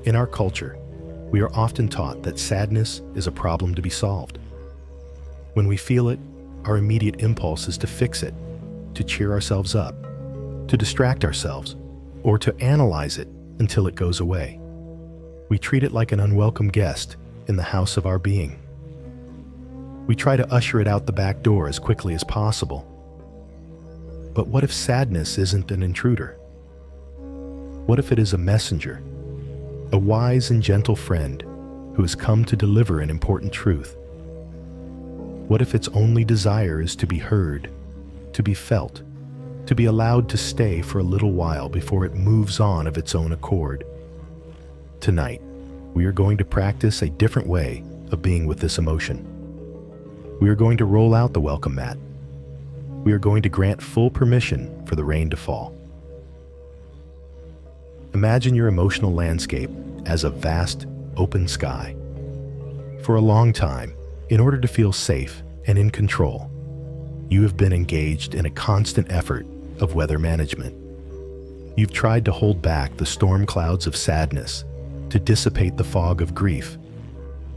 In our culture, we are often taught that sadness is a problem to be solved. When we feel it, our immediate impulse is to fix it, to cheer ourselves up, to distract ourselves, or to analyze it until it goes away. We treat it like an unwelcome guest in the house of our being. We try to usher it out the back door as quickly as possible. But what if sadness isn't an intruder? What if it is a messenger, a wise and gentle friend who has come to deliver an important truth? What if its only desire is to be heard, to be felt, to be allowed to stay for a little while before it moves on of its own accord? Tonight, we are going to practice a different way of being with this emotion. We are going to roll out the welcome mat. We are going to grant full permission for the rain to fall. Imagine your emotional landscape as a vast, open sky. For a long time, in order to feel safe and in control, you have been engaged in a constant effort of weather management. You've tried to hold back the storm clouds of sadness, to dissipate the fog of grief,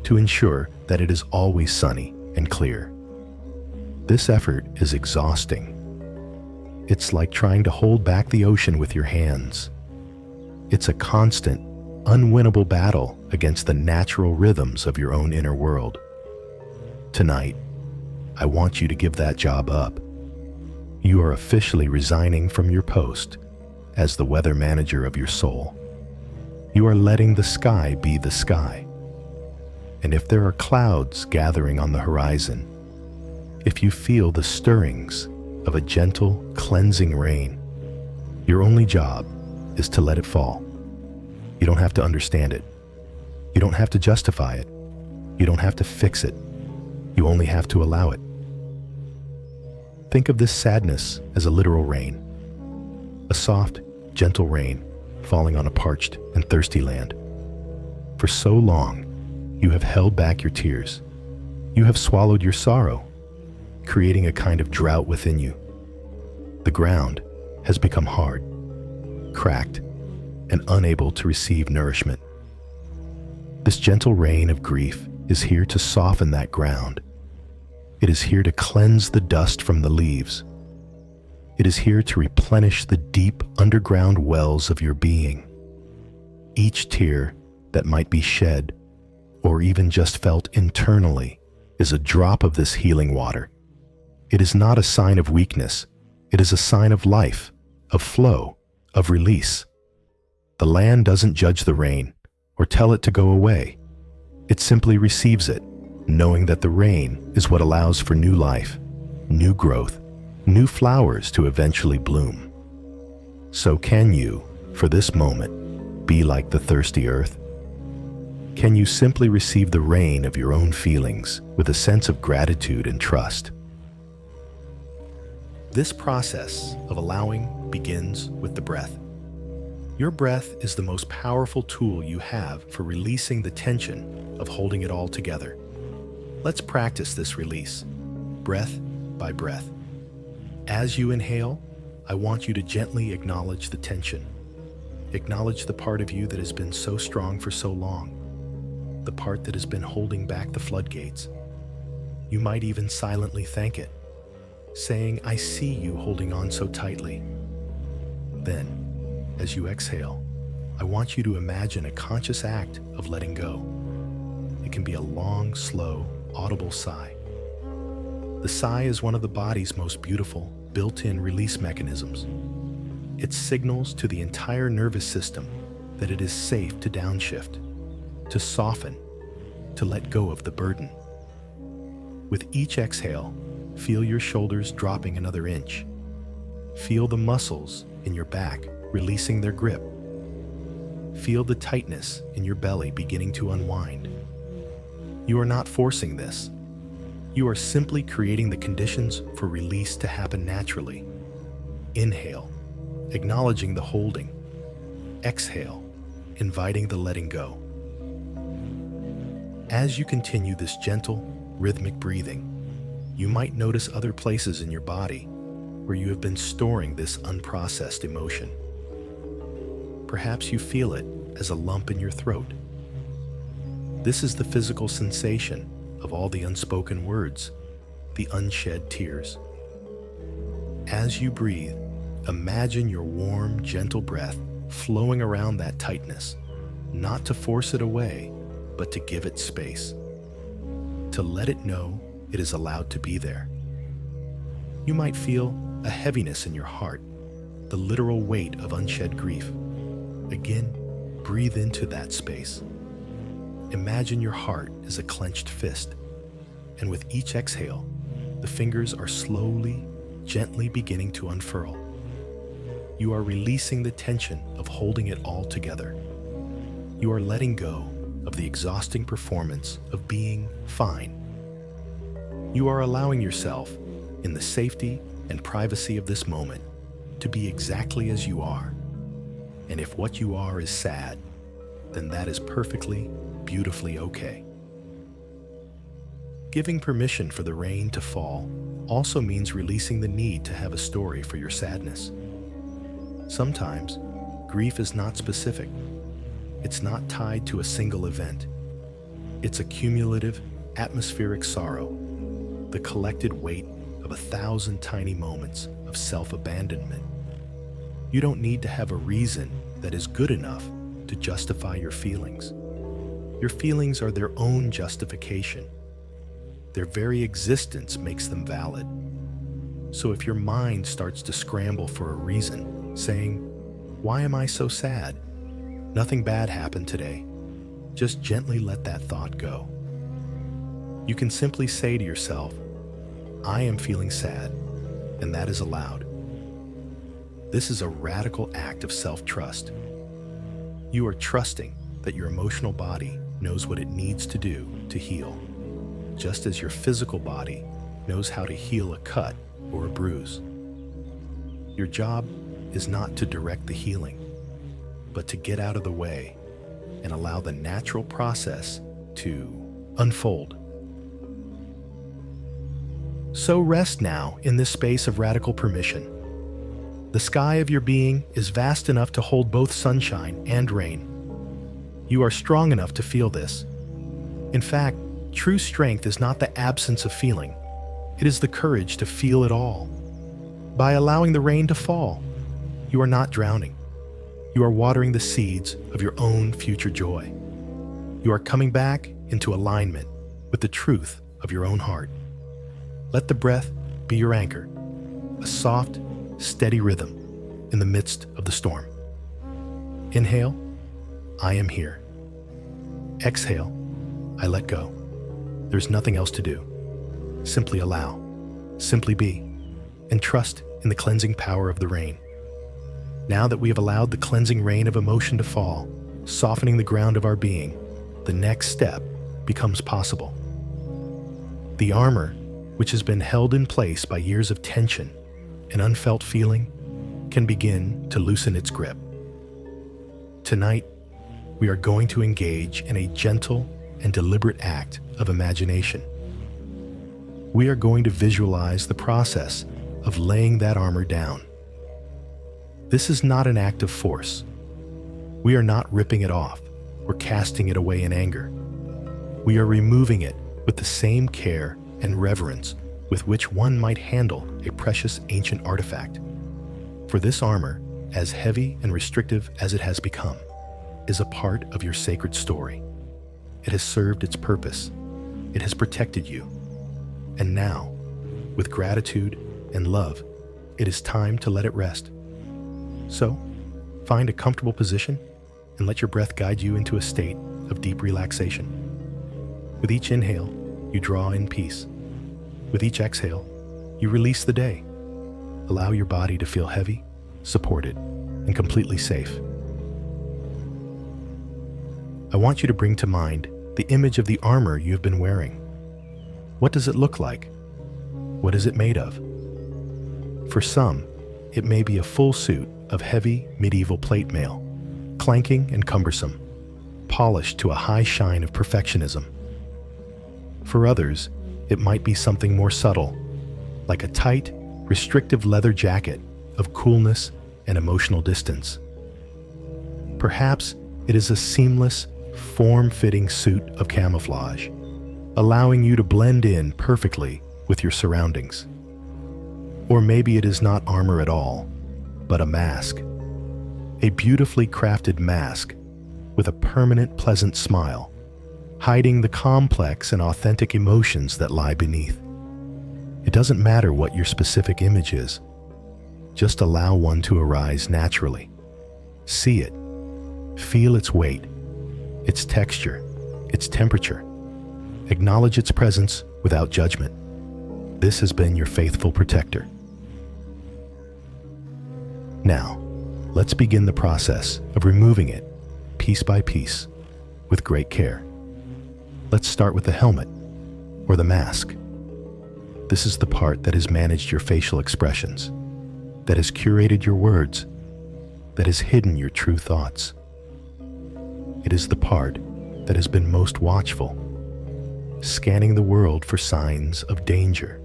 to ensure that it is always sunny and clear. This effort is exhausting. It's like trying to hold back the ocean with your hands. It's a constant, unwinnable battle against the natural rhythms of your own inner world. Tonight, I want you to give that job up. You are officially resigning from your post as the weather manager of your soul. You are letting the sky be the sky. And if there are clouds gathering on the horizon, if you feel the stirrings of a gentle, cleansing rain, your only job is to let it fall. You don't have to understand it. You don't have to justify it. You don't have to fix it. You only have to allow it. Think of this sadness as a literal rain. A soft, gentle rain falling on a parched and thirsty land. For so long, you have held back your tears. You have swallowed your sorrow, creating a kind of drought within you. The ground has become hard, cracked, and unable to receive nourishment. This gentle rain of grief is here to soften that ground. It is here to cleanse the dust from the leaves. It is here to replenish the deep underground wells of your being. Each tear that might be shed, or even just felt internally, is a drop of this healing water. It is not a sign of weakness. It is a sign of life, of flow, of release. The land doesn't judge the rain or tell it to go away. It simply receives it, knowing that the rain is what allows for new life, new growth, new flowers to eventually bloom. So can you, for this moment, be like the thirsty earth? Can you simply receive the rain of your own feelings with a sense of gratitude and trust? This process of allowing begins with the breath. Your breath is the most powerful tool you have for releasing the tension of holding it all together. Let's practice this release, breath by breath. As you inhale, I want you to gently acknowledge the tension. Acknowledge the part of you that has been so strong for so long, the part that has been holding back the floodgates. You might even silently thank it, saying, "I see you holding on so tightly." Then, as you exhale, I want you to imagine a conscious act of letting go. It can be a long, slow, audible sigh. The sigh is one of the body's most beautiful, built-in release mechanisms. It signals to the entire nervous system that it is safe to downshift, to soften, to let go of the burden. With each exhale, feel your shoulders dropping another inch. Feel the muscles in your back releasing their grip. Feel the tightness in your belly beginning to unwind. You are not forcing this. You are simply creating the conditions for release to happen naturally. Inhale, acknowledging the holding. Exhale, inviting the letting go. As you continue this gentle, rhythmic breathing, you might notice other places in your body where you have been storing this unprocessed emotion. Perhaps you feel it as a lump in your throat. This is the physical sensation of all the unspoken words, the unshed tears. As you breathe, imagine your warm, gentle breath flowing around that tightness, not to force it away, but to give it space, to let it know it is allowed to be there. You might feel a heaviness in your heart, the literal weight of unshed grief. Again, breathe into that space. Imagine your heart is a clenched fist, and with each exhale, the fingers are slowly, gently beginning to unfurl. You are releasing the tension of holding it all together. You are letting go of the exhausting performance of being fine. You are allowing yourself, in the safety and privacy of this moment, to be exactly as you are. And if what you are is sad, then that is perfectly, beautifully okay. Giving permission for the rain to fall also means releasing the need to have a story for your sadness. Sometimes, grief is not specific. It's not tied to a single event. It's a cumulative, atmospheric sorrow, the collected weight of 1,000 tiny moments of self-abandonment. You don't need to have a reason that is good enough to justify your feelings. Your feelings are their own justification. Their very existence makes them valid. So if your mind starts to scramble for a reason, saying, "Why am I so sad? Nothing bad happened today," just gently let that thought go. You can simply say to yourself, "I am feeling sad, and that is allowed." This is a radical act of self-trust. You are trusting that your emotional body knows what it needs to do to heal, just as your physical body knows how to heal a cut or a bruise. Your job is not to direct the healing, but to get out of the way and allow the natural process to unfold. So rest now in this space of radical permission. The sky of your being is vast enough to hold both sunshine and rain. You are strong enough to feel this. In fact, true strength is not the absence of feeling. It is the courage to feel it all. By allowing the rain to fall, you are not drowning. You are watering the seeds of your own future joy. You are coming back into alignment with the truth of your own heart. Let the breath be your anchor, a soft, steady rhythm, in the midst of the storm. Inhale, I am here. Exhale, I let go. There's nothing else to do. Simply allow, simply be, and trust in the cleansing power of the rain. Now that we have allowed the cleansing rain of emotion to fall, softening the ground of our being, the next step becomes possible. The armor, which has been held in place by years of tension and unfelt feeling, can begin to loosen its grip. Tonight, we are going to engage in a gentle and deliberate act of imagination. We are going to visualize the process of laying that armor down. This is not an act of force. We are not ripping it off or casting it away in anger. We are removing it with the same care and reverence with which one might handle a precious ancient artifact. For this armor, as heavy and restrictive as it has become, is a part of your sacred story. It has served its purpose. It has protected you. And now, with gratitude and love, it is time to let it rest. So, find a comfortable position and let your breath guide you into a state of deep relaxation. With each inhale, you draw in peace. With each exhale, you release the day. Allow your body to feel heavy, supported, and completely safe. I want you to bring to mind the image of the armor you have been wearing. What does it look like? What is it made of? For some, it may be a full suit of heavy medieval plate mail, clanking and cumbersome, polished to a high shine of perfectionism. For others, it might be something more subtle, like a tight, restrictive leather jacket of coolness and emotional distance. Perhaps it is a seamless, form-fitting suit of camouflage, allowing you to blend in perfectly with your surroundings. Or maybe it is not armor at all, but a mask. A beautifully crafted mask with a permanent, pleasant smile, hiding the complex and authentic emotions that lie beneath. It doesn't matter what your specific image is. Just allow one to arise naturally. See it. Feel its weight, its texture, its temperature. Acknowledge its presence without judgment. This has been your faithful protector. Now, let's begin the process of removing it, piece by piece, with great care. Let's start with the helmet, or the mask. This is the part that has managed your facial expressions, that has curated your words, that has hidden your true thoughts. It is the part that has been most watchful, scanning the world for signs of danger.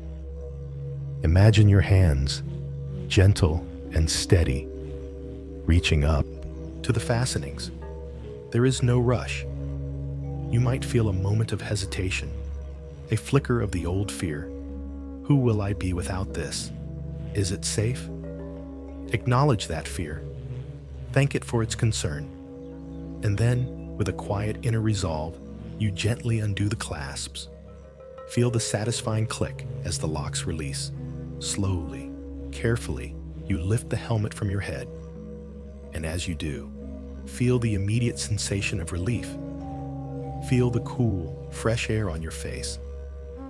Imagine your hands, gentle and steady, reaching up to the fastenings. There is no rush. You might feel a moment of hesitation, a flicker of the old fear. Who will I be without this? Is it safe? Acknowledge that fear. Thank it for its concern. And then, with a quiet inner resolve, you gently undo the clasps. Feel the satisfying click as the locks release. Slowly, carefully, you lift the helmet from your head. And as you do, feel the immediate sensation of relief. Feel the cool, fresh air on your face,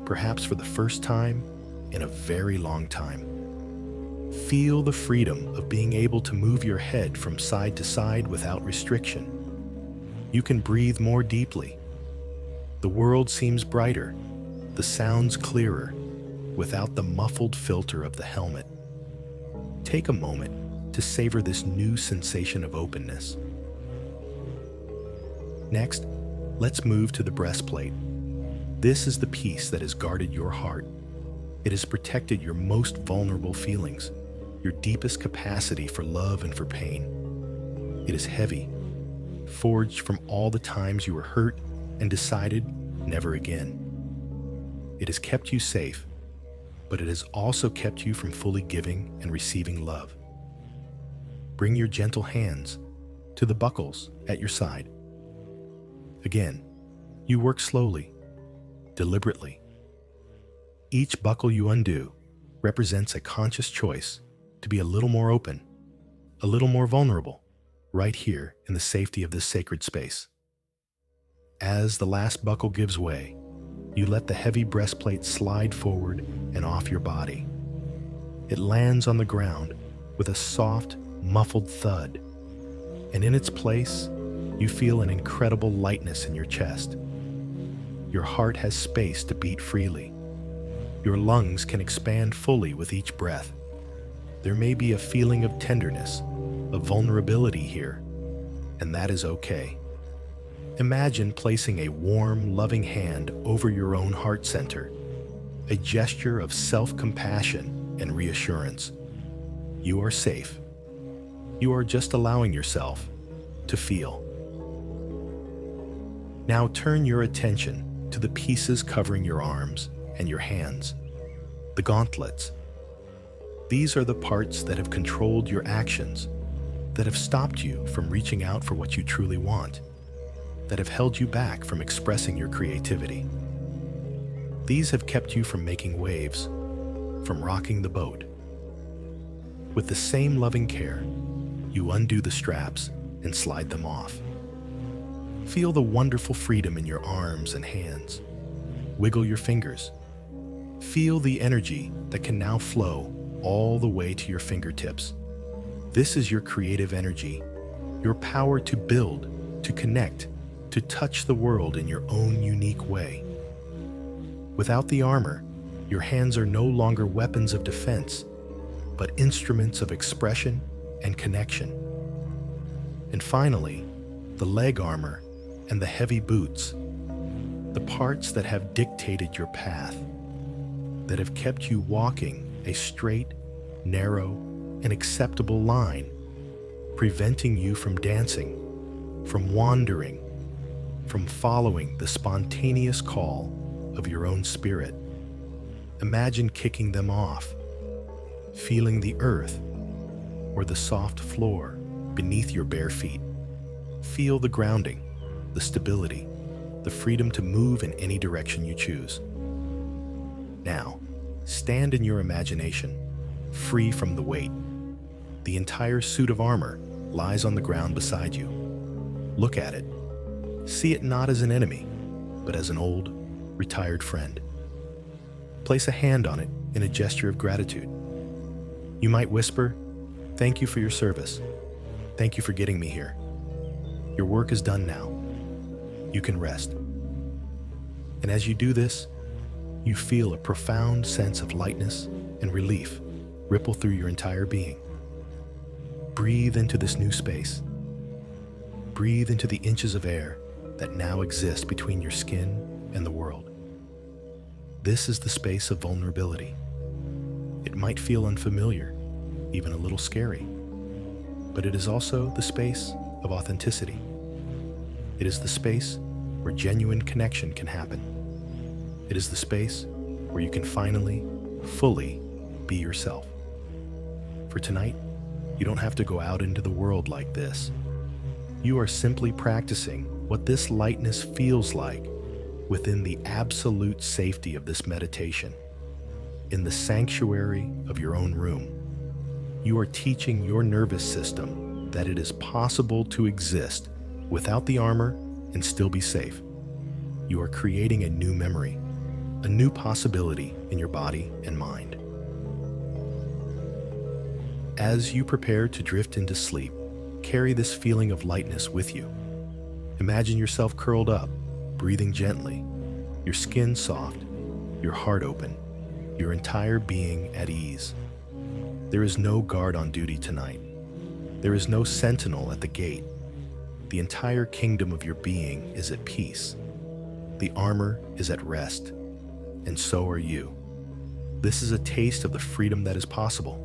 perhaps for the first time in a very long time. Feel the freedom of being able to move your head from side to side without restriction. You can breathe more deeply. The world seems brighter, the sounds clearer, without the muffled filter of the helmet. Take a moment to savor this new sensation of openness. Next, let's move to the breastplate. This is the piece that has guarded your heart. It has protected your most vulnerable feelings, your deepest capacity for love and for pain. It is heavy, forged from all the times you were hurt and decided never again. It has kept you safe, but it has also kept you from fully giving and receiving love. Bring your gentle hands to the buckles at your side. Again, you work slowly, deliberately. Each buckle you undo represents a conscious choice to be a little more open, a little more vulnerable, right here in the safety of this sacred space. As the last buckle gives way, you let the heavy breastplate slide forward and off your body. It lands on the ground with a soft, muffled thud, and in its place, you feel an incredible lightness in your chest. Your heart has space to beat freely. Your lungs can expand fully with each breath. There may be a feeling of tenderness, of vulnerability here, and that is okay. Imagine placing a warm, loving hand over your own heart center, a gesture of self-compassion and reassurance. You are safe. You are just allowing yourself to feel. Now turn your attention to the pieces covering your arms and your hands, the gauntlets. These are the parts that have controlled your actions, that have stopped you from reaching out for what you truly want, that have held you back from expressing your creativity. These have kept you from making waves, from rocking the boat. With the same loving care, you undo the straps and slide them off. Feel the wonderful freedom in your arms and hands. Wiggle your fingers. Feel the energy that can now flow all the way to your fingertips. This is your creative energy, your power to build, to connect, to touch the world in your own unique way. Without the armor, your hands are no longer weapons of defense, but instruments of expression and connection. And finally, the leg armor and the heavy boots, the parts that have dictated your path, that have kept you walking a straight, narrow, and acceptable line, preventing you from dancing, from wandering, from following the spontaneous call of your own spirit. Imagine kicking them off, feeling the earth or the soft floor beneath your bare feet. Feel the grounding, the stability, the freedom to move in any direction you choose. Now, stand in your imagination, free from the weight. The entire suit of armor lies on the ground beside you. Look at it. See it not as an enemy, but as an old, retired friend. Place a hand on it in a gesture of gratitude. You might whisper, "Thank you for your service. Thank you for getting me here. Your work is done now. You can rest." And as you do this, you feel a profound sense of lightness and relief ripple through your entire being. Breathe into this new space. Breathe into the inches of air that now exist between your skin and the world. This is the space of vulnerability. It might feel unfamiliar, even a little scary, but it is also the space of authenticity. It is the space where genuine connection can happen. It is the space where you can finally, fully be yourself. For tonight, you don't have to go out into the world like this. You are simply practicing what this lightness feels like within the absolute safety of this meditation, in the sanctuary of your own room. You are teaching your nervous system that it is possible to exist without the armor and still be safe. You are creating a new memory, a new possibility in your body and mind. As you prepare to drift into sleep, carry this feeling of lightness with you. Imagine yourself curled up, breathing gently, your skin soft, your heart open, your entire being at ease. There is no guard on duty tonight. There is no sentinel at the gate. The entire kingdom of your being is at peace. The armor is at rest, and so are you. This is a taste of the freedom that is possible.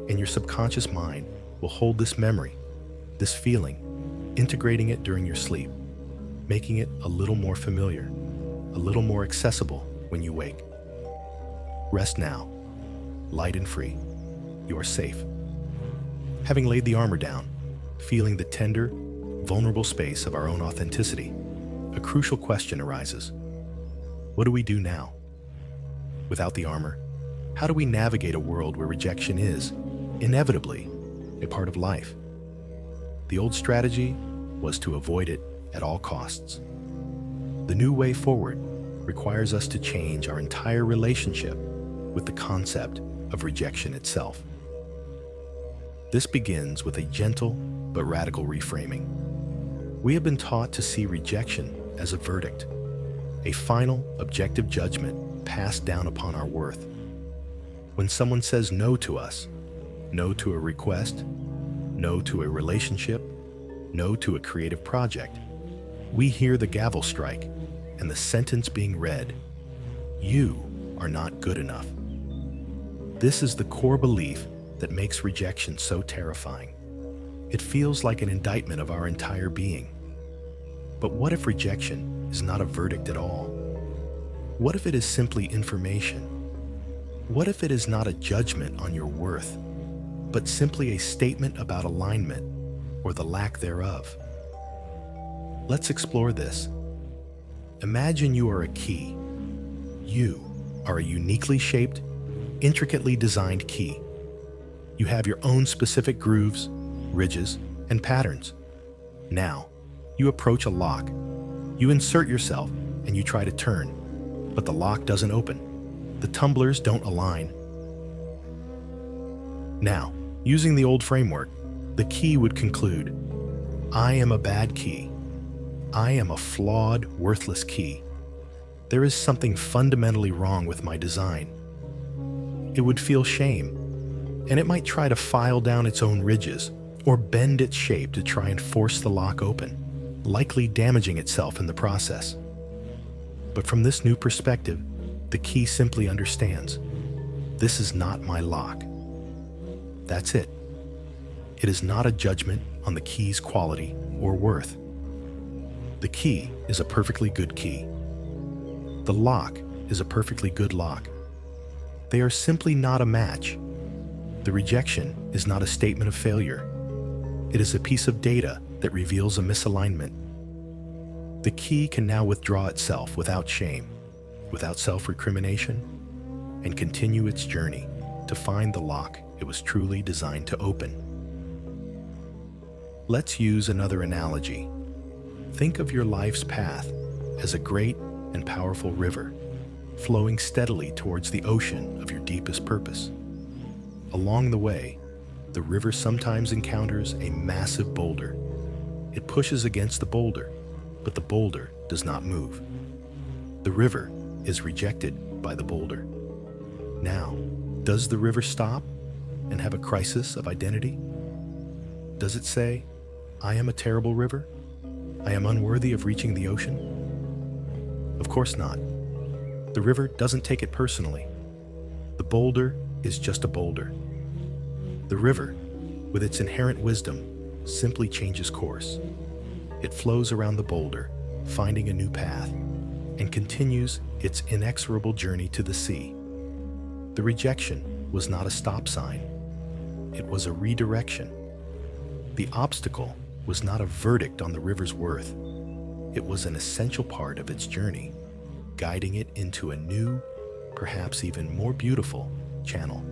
And your subconscious mind will hold this memory, this feeling, integrating it during your sleep, making it a little more familiar, a little more accessible when you wake. Rest now, light and free. You are safe. Having laid the armor down, feeling the tender, vulnerable space of our own authenticity, a crucial question arises. What do we do now? Without the armor, how do we navigate a world where rejection is, inevitably, a a part of life. The old strategy was to avoid it at all costs. The new way forward requires us to change our entire relationship with the concept of rejection itself. This begins with a gentle but radical reframing. We have been taught to see rejection as a verdict, a final, objective judgment passed down upon our worth. When someone says no to us, no to a request, no to a relationship, no to a creative project, we hear the gavel strike and the sentence being read, "You are not good enough." This is the core belief that makes rejection so terrifying. It feels like an indictment of our entire being. But what if rejection is not a verdict at all? What if it is simply information? What if it is not a judgment on your worth, but simply a statement about alignment or the lack thereof? Let's explore this. Imagine you are a key. You are a uniquely shaped, intricately designed key. You have your own specific grooves, ridges, and patterns. Now, you approach a lock. You insert yourself and you try to turn, but the lock doesn't open. The tumblers don't align. Now, using the old framework, the key would conclude, "I am a bad key. I am a flawed, worthless key. There is something fundamentally wrong with my design." It would feel shame, and it might try to file down its own ridges or bend its shape to try and force the lock open, likely damaging itself in the process. But from this new perspective, the key simply understands, this is not my lock. That's it. It is not a judgment on the key's quality or worth. The key is a perfectly good key. The lock is a perfectly good lock. They are simply not a match. The rejection is not a statement of failure. It is a piece of data that reveals a misalignment. The key can now withdraw itself without shame, without self-recrimination, and continue its journey to find the lock it was truly designed to open. Let's use another analogy. Think of your life's path as a great and powerful river, flowing steadily towards the ocean of your deepest purpose. Along the way, the river sometimes encounters a massive boulder. It pushes against the boulder, but the boulder does not move. The river is rejected by the boulder. Now, does the river stop and have a crisis of identity? Does it say, "I am a terrible river. I am unworthy of reaching the ocean"? Of course not. The river doesn't take it personally. The boulder is just a boulder. The river, with its inherent wisdom, simply changes course. It flows around the boulder, finding a new path, and continues its inexorable journey to the sea. The rejection was not a stop sign. It was a redirection. The obstacle was not a verdict on the river's worth. It was an essential part of its journey, guiding it into a new, perhaps even more beautiful, channel.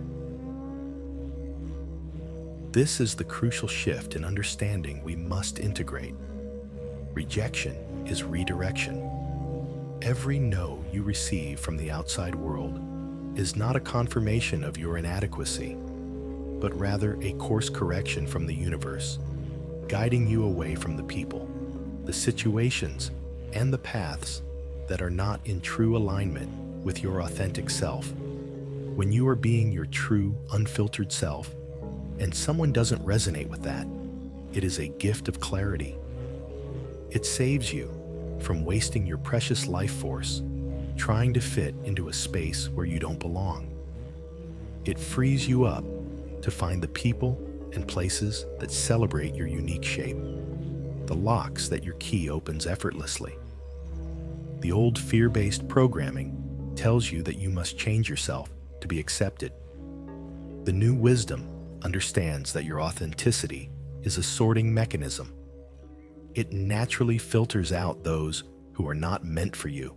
This is the crucial shift in understanding we must integrate. Rejection is redirection. Every no you receive from the outside world is not a confirmation of your inadequacy, but rather a course correction from the universe, guiding you away from the people, the situations, and the paths that are not in true alignment with your authentic self. When you are being your true, unfiltered self, and someone doesn't resonate with that, it is a gift of clarity. It saves you from wasting your precious life force trying to fit into a space where you don't belong. It frees you up to find the people and places that celebrate your unique shape, the locks that your key opens effortlessly. The old fear-based programming tells you that you must change yourself to be accepted. The new wisdom understands that your authenticity is a sorting mechanism. It naturally filters out those who are not meant for you,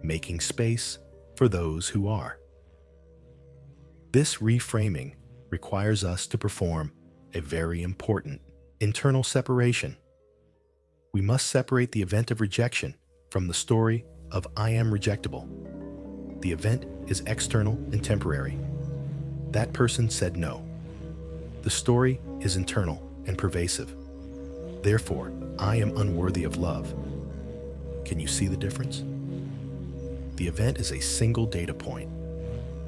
making space for those who are. This reframing requires us to perform a very important internal separation. We must separate the event of rejection from the story of I am rejectable. The event is external and temporary. That person said no. The story is internal and pervasive. Therefore, I am unworthy of love. Can you see the difference? The event is a single data point.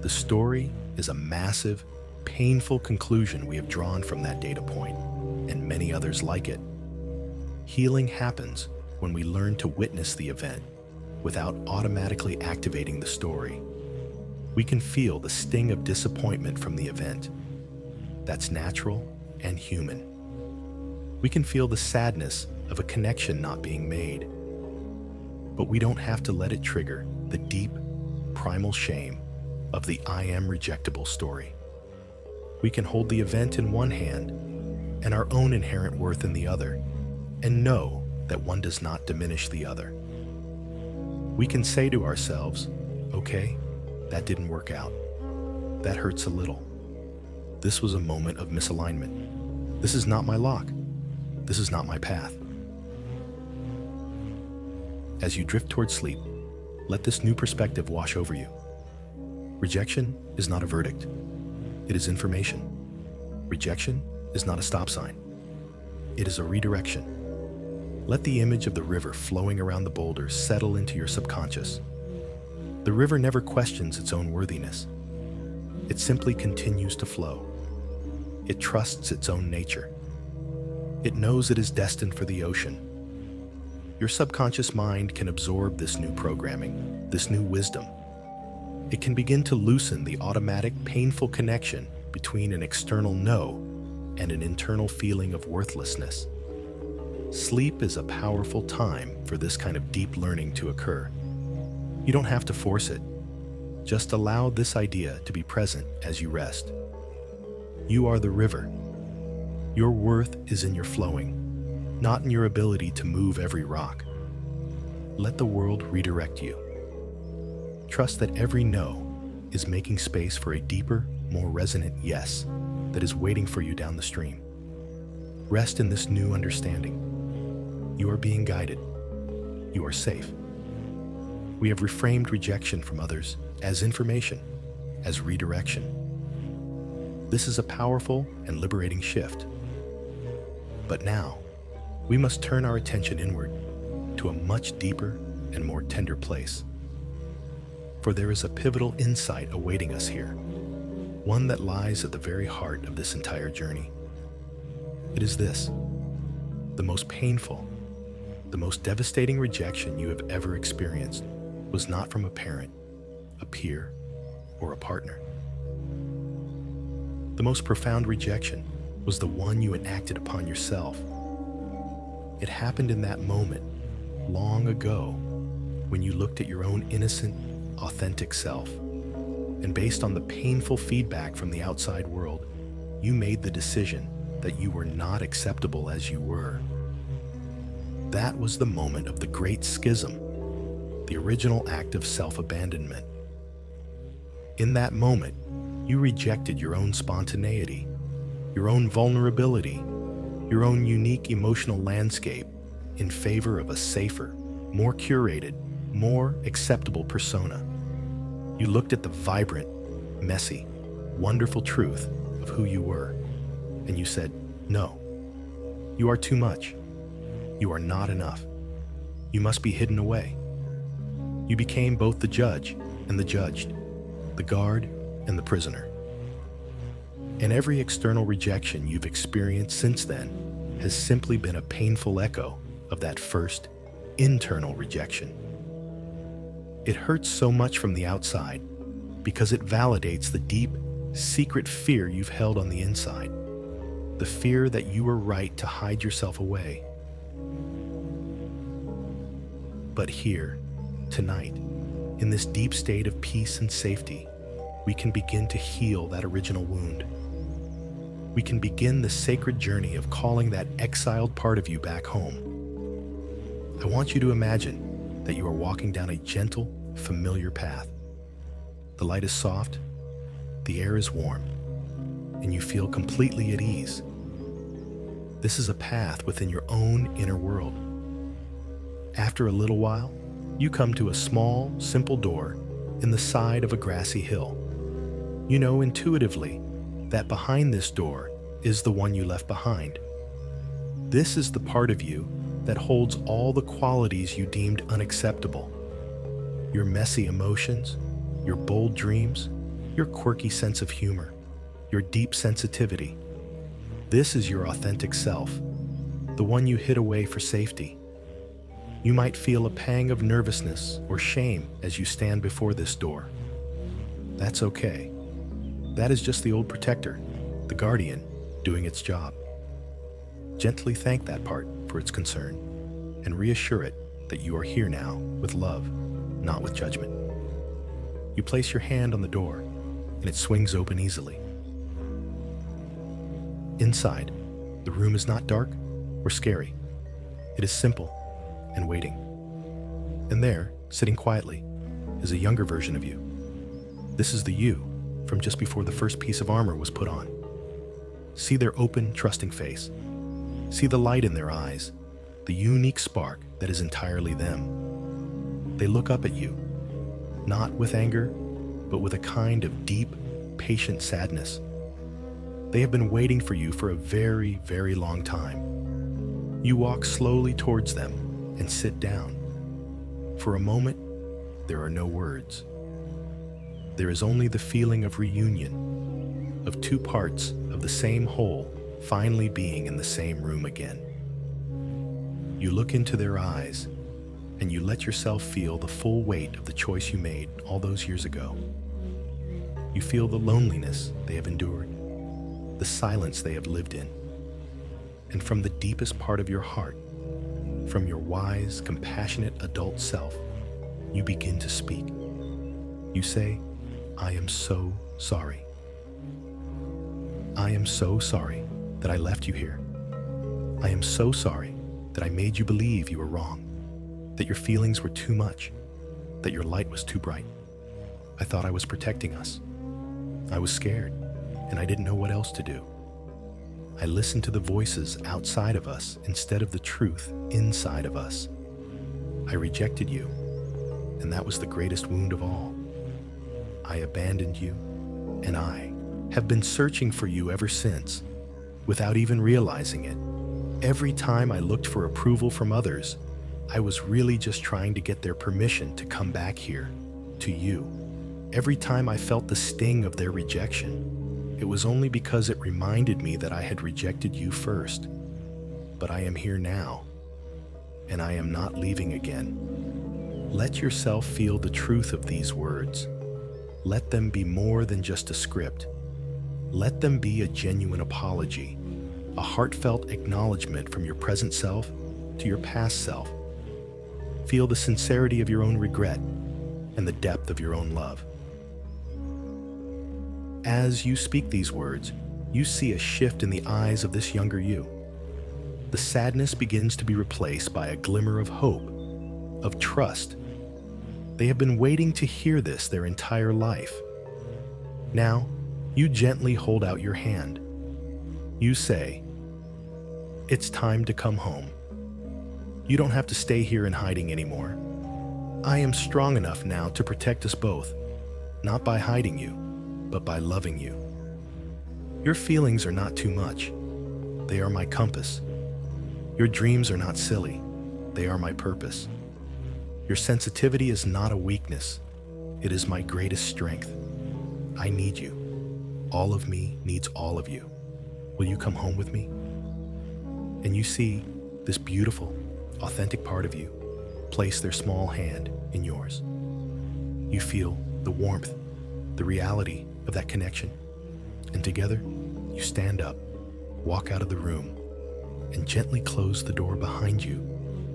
The story is a massive, painful conclusion we have drawn from that data point, and many others like it. Healing happens when we learn to witness the event without automatically activating the story. We can feel the sting of disappointment from the event. That's natural and human. We can feel the sadness of a connection not being made. But we don't have to let it trigger the deep, primal shame of the I am rejectable story. We can hold the event in one hand and our own inherent worth in the other, and know that one does not diminish the other. We can say to ourselves, okay, that didn't work out. That hurts a little. This was a moment of misalignment. This is not my lock. This is not my path. As you drift toward sleep, let this new perspective wash over you. Rejection is not a verdict. It is information. Rejection is not a stop sign. It is a redirection. Let the image of the river flowing around the boulder settle into your subconscious. The river never questions its own worthiness. It simply continues to flow. It trusts its own nature. It knows it is destined for the ocean. Your subconscious mind can absorb this new programming, this new wisdom. It can begin to loosen the automatic, painful connection between an external no and an internal feeling of worthlessness. Sleep is a powerful time for this kind of deep learning to occur. You don't have to force it. Just allow this idea to be present as you rest. You are the river. Your worth is in your flowing, not in your ability to move every rock. Let the world redirect you. Trust that every no is making space for a deeper, more resonant yes that is waiting for you down the stream. Rest in this new understanding. You are being guided. You are safe. We have reframed rejection from others as information, as redirection. This is a powerful and liberating shift. But now, we must turn our attention inward to a much deeper and more tender place. For there is a pivotal insight awaiting us here, one that lies at the very heart of this entire journey. It is this: the most painful, the most devastating rejection you have ever experienced was not from a parent, a peer, or a partner. The most profound rejection was the one you enacted upon yourself. It happened in that moment, long ago, when you looked at your own innocent, authentic self, and based on the painful feedback from the outside world, you made the decision that you were not acceptable as you were. That was the moment of the great schism, the original act of self-abandonment. In that moment, you rejected your own spontaneity, your own vulnerability, your own unique emotional landscape in favor of a safer, more curated, more acceptable persona. You looked at the vibrant, messy, wonderful truth of who you were, and you said, no, you are too much. You are not enough. You must be hidden away. You became both the judge and the judged, the guard and the prisoner. And every external rejection you've experienced since then has simply been a painful echo of that first internal rejection. It hurts so much from the outside because it validates the deep, secret fear you've held on the inside, the fear that you were right to hide yourself away. But here, tonight, in this deep state of peace and safety, we can begin to heal that original wound. We can begin the sacred journey of calling that exiled part of you back home. I want you to imagine that you are walking down a gentle, familiar path. The light is soft, the air is warm, and you feel completely at ease, This is a path within your own inner world. After a little while, you come to a small, simple door in the side of a grassy hill. You know intuitively that behind this door is the one you left behind. This is the part of you that holds all the qualities you deemed unacceptable. Your messy emotions, your bold dreams, your quirky sense of humor, your deep sensitivity. This is your authentic self, the one you hid away for safety. You might feel a pang of nervousness or shame as you stand before this door. That's okay. That is just the old protector, the guardian, doing its job. Gently thank that part for its concern and reassure it that you are here now with love, not with judgment. You place your hand on the door and it swings open easily. Inside, the room is not dark or scary. It is simple and waiting. And there, sitting quietly, is a younger version of you. This is the you from just before the first piece of armor was put on. See their open, trusting face. See the light in their eyes, the unique spark that is entirely them. They look up at you, not with anger, but with a kind of deep, patient sadness. They have been waiting for you for a very, very long time. You walk slowly towards them and sit down. For a moment, there are no words. There is only the feeling of reunion, of two parts of the same whole finally being in the same room again. You look into their eyes, and you let yourself feel the full weight of the choice you made all those years ago. You feel the loneliness they have endured, the silence they have lived in, and from the deepest part of your heart, from your wise, compassionate adult self, you begin to speak. You say, "I am so sorry. I am so sorry that I left you here. I am so sorry that I made you believe you were wrong, that your feelings were too much, that your light was too bright. I thought I was protecting us. I was scared, and I didn't know what else to do. I listened to the voices outside of us instead of the truth inside of us. I rejected you, and that was the greatest wound of all. I abandoned you, and I have been searching for you ever since, without even realizing it. Every time I looked for approval from others, I was really just trying to get their permission to come back here, to you. Every time I felt the sting of their rejection, it was only because it reminded me that I had rejected you first. But I am here now, and I am not leaving again." Let yourself feel the truth of these words. Let them be more than just a script. Let them be a genuine apology, a heartfelt acknowledgement from your present self to your past self. Feel the sincerity of your own regret and the depth of your own love. As you speak these words, you see a shift in the eyes of this younger you. The sadness begins to be replaced by a glimmer of hope, of trust. They have been waiting to hear this their entire life. Now, you gently hold out your hand. You say, "It's time to come home. You don't have to stay here in hiding anymore. I am strong enough now to protect us both, not by hiding you, but by loving you. Your feelings are not too much. They are my compass. Your dreams are not silly. They are my purpose. Your sensitivity is not a weakness. It is my greatest strength. I need you. All of me needs all of you. Will you come home with me?" And you see this beautiful, authentic part of you place their small hand in yours. You feel the warmth, the reality of that connection. And together, you stand up, walk out of the room, and gently close the door behind you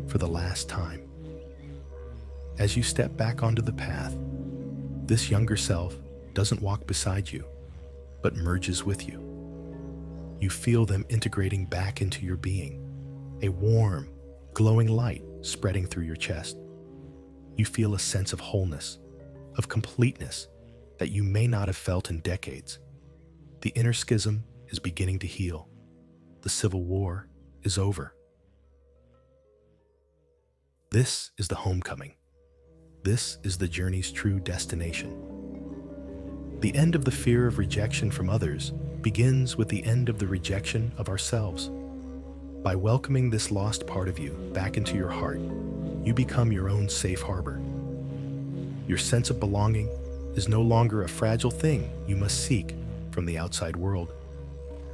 for the last time. As you step back onto the path, this younger self doesn't walk beside you, but merges with you. You feel them integrating back into your being, a warm, glowing light spreading through your chest. You feel a sense of wholeness, of completeness that you may not have felt in decades. The inner schism is beginning to heal. The civil war is over. This is the homecoming. This is the journey's true destination. The end of the fear of rejection from others begins with the end of the rejection of ourselves. By welcoming this lost part of you back into your heart, you become your own safe harbor. Your sense of belonging is no longer a fragile thing you must seek from the outside world.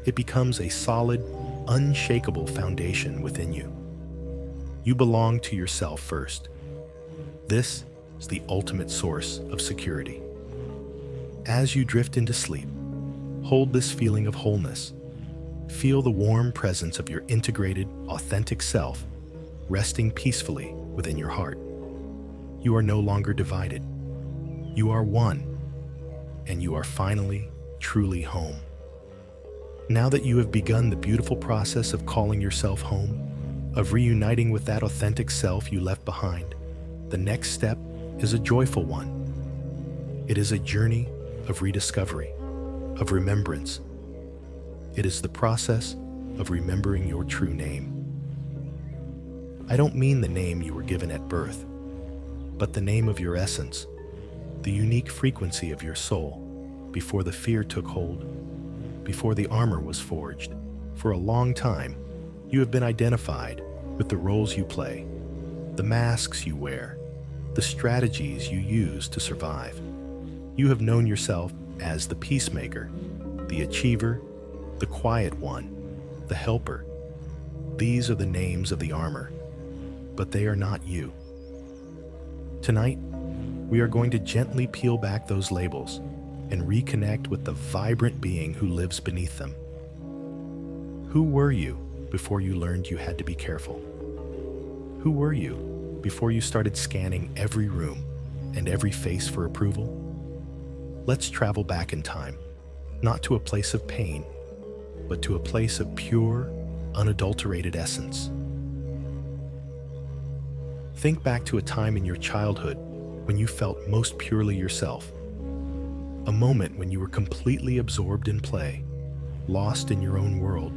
It becomes a solid, unshakable foundation within you. You belong to yourself first. This is the ultimate source of security. As you drift into sleep, hold this feeling of wholeness. Feel the warm presence of your integrated, authentic self resting peacefully within your heart. You are no longer divided. You are one, and you are finally, truly home. Now that you have begun the beautiful process of calling yourself home, of reuniting with that authentic self you left behind, the next step is a joyful one. It is a journey of rediscovery, of remembrance. It is the process of remembering your true name. I don't mean the name you were given at birth, but the name of your essence, the unique frequency of your soul, before the fear took hold, before the armor was forged. For a long time, you have been identified with the roles you play, the masks you wear, the strategies you use to survive. You have known yourself as the peacemaker, the achiever, the quiet one, the helper. These are the names of the armor, but they are not you. Tonight, we are going to gently peel back those labels and reconnect with the vibrant being who lives beneath them. Who were you before you learned you had to be careful? Who were you before you started scanning every room and every face for approval? Let's travel back in time, not to a place of pain, but to a place of pure, unadulterated essence. Think back to a time in your childhood when you felt most purely yourself. A moment when you were completely absorbed in play, lost in your own world,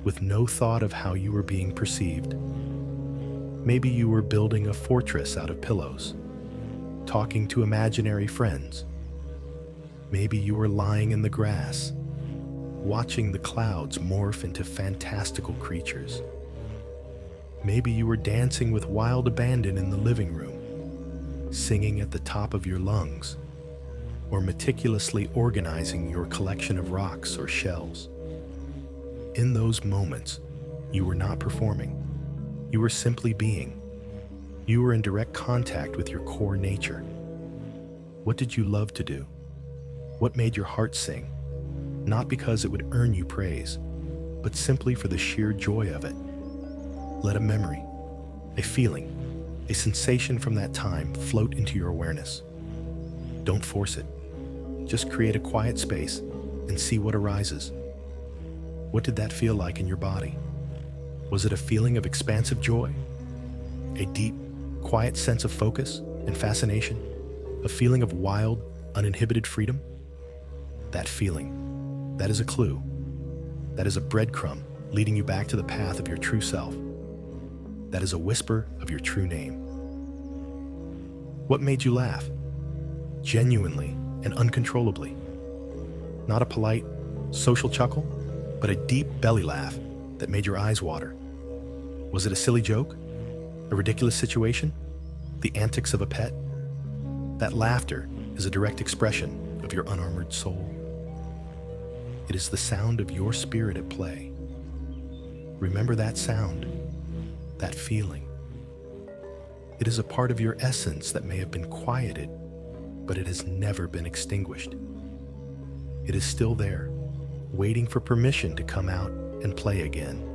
with no thought of how you were being perceived. Maybe you were building a fortress out of pillows, talking to imaginary friends. Maybe you were lying in the grass, watching the clouds morph into fantastical creatures. Maybe you were dancing with wild abandon in the living room, singing at the top of your lungs, or meticulously organizing your collection of rocks or shells. In those moments, you were not performing. You were simply being. You were in direct contact with your core nature. What did you love to do? What made your heart sing? Not because it would earn you praise, but simply for the sheer joy of it. Let a memory, a feeling, a sensation from that time float into your awareness. Don't force it. Just create a quiet space and see what arises. What did that feel like in your body? Was it a feeling of expansive joy? A deep, quiet sense of focus and fascination? A feeling of wild, uninhibited freedom? That feeling, that is a clue. That is a breadcrumb leading you back to the path of your true self. That is a whisper of your true name. What made you laugh? Genuinely and uncontrollably. Not a polite, social chuckle, but a deep belly laugh that made your eyes water. Was it a silly joke? A ridiculous situation? The antics of a pet? That laughter is a direct expression of your unarmored soul. It is the sound of your spirit at play. Remember that sound, that feeling. It is a part of your essence that may have been quieted, but it has never been extinguished. It is still there, waiting for permission to come out and play again.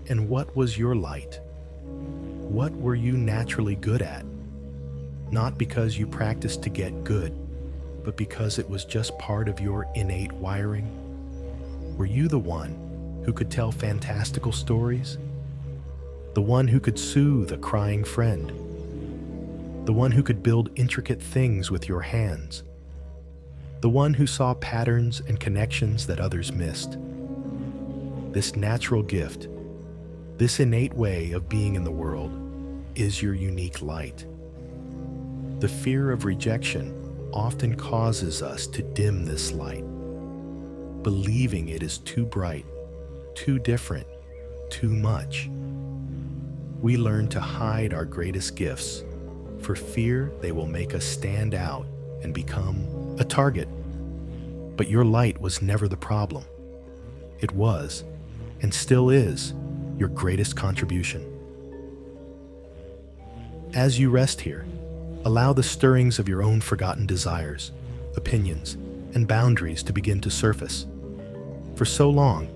And what was your light? What were you naturally good at? Not because you practiced to get good, but because it was just part of your innate wiring? Were you the one who could tell fantastical stories? The one who could soothe a crying friend? The one who could build intricate things with your hands? The one who saw patterns and connections that others missed? This natural gift, This innate way of being in the world is your unique light. The fear of rejection often causes us to dim this light, believing it is too bright, too different, too much. We learn to hide our greatest gifts for fear they will make us stand out and become a target. But your light was never the problem. It was, and still is, your greatest contribution. As you rest here, allow the stirrings of your own forgotten desires, opinions, and boundaries to begin to surface. For so long,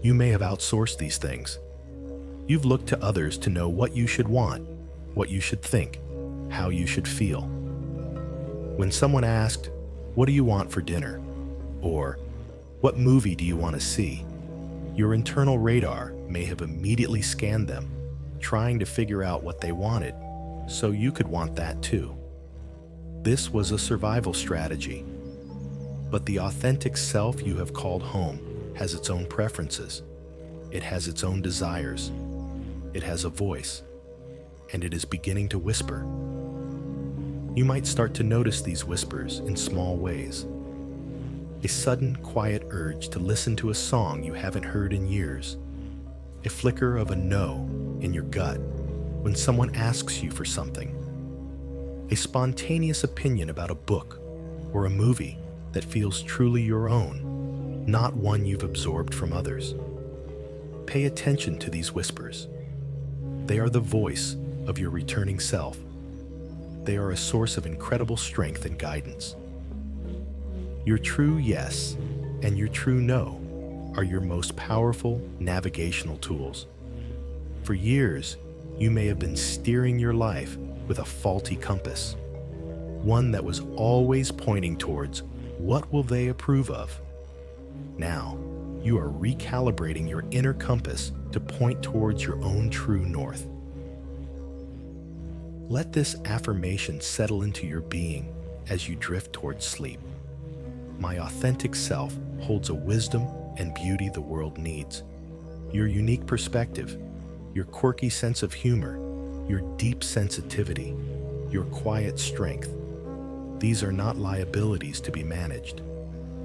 you may have outsourced these things. You've looked to others to know what you should want, what you should think, how you should feel. When someone asked, "What do you want for dinner?" or "What movie do you want to see?" your internal radar may have immediately scanned them, trying to figure out what they wanted, so you could want that too. This was a survival strategy. But the authentic self you have called home has its own preferences. It has its own desires. It has a voice, and it is beginning to whisper. You might start to notice these whispers in small ways. A sudden, quiet urge to listen to a song you haven't heard in years. A flicker of a no in your gut when someone asks you for something. A spontaneous opinion about a book or a movie that feels truly your own, not one you've absorbed from others. Pay attention to these whispers. They are the voice of your returning self. They are a source of incredible strength and guidance. Your true yes and your true no are your most powerful navigational tools. For years, you may have been steering your life with a faulty compass, one that was always pointing towards what will they approve of. Now, you are recalibrating your inner compass to point towards your own true north. Let this affirmation settle into your being as you drift towards sleep. My authentic self holds a wisdom and beauty the world needs. Your unique perspective, your quirky sense of humor, your deep sensitivity, your quiet strength. These are not liabilities to be managed.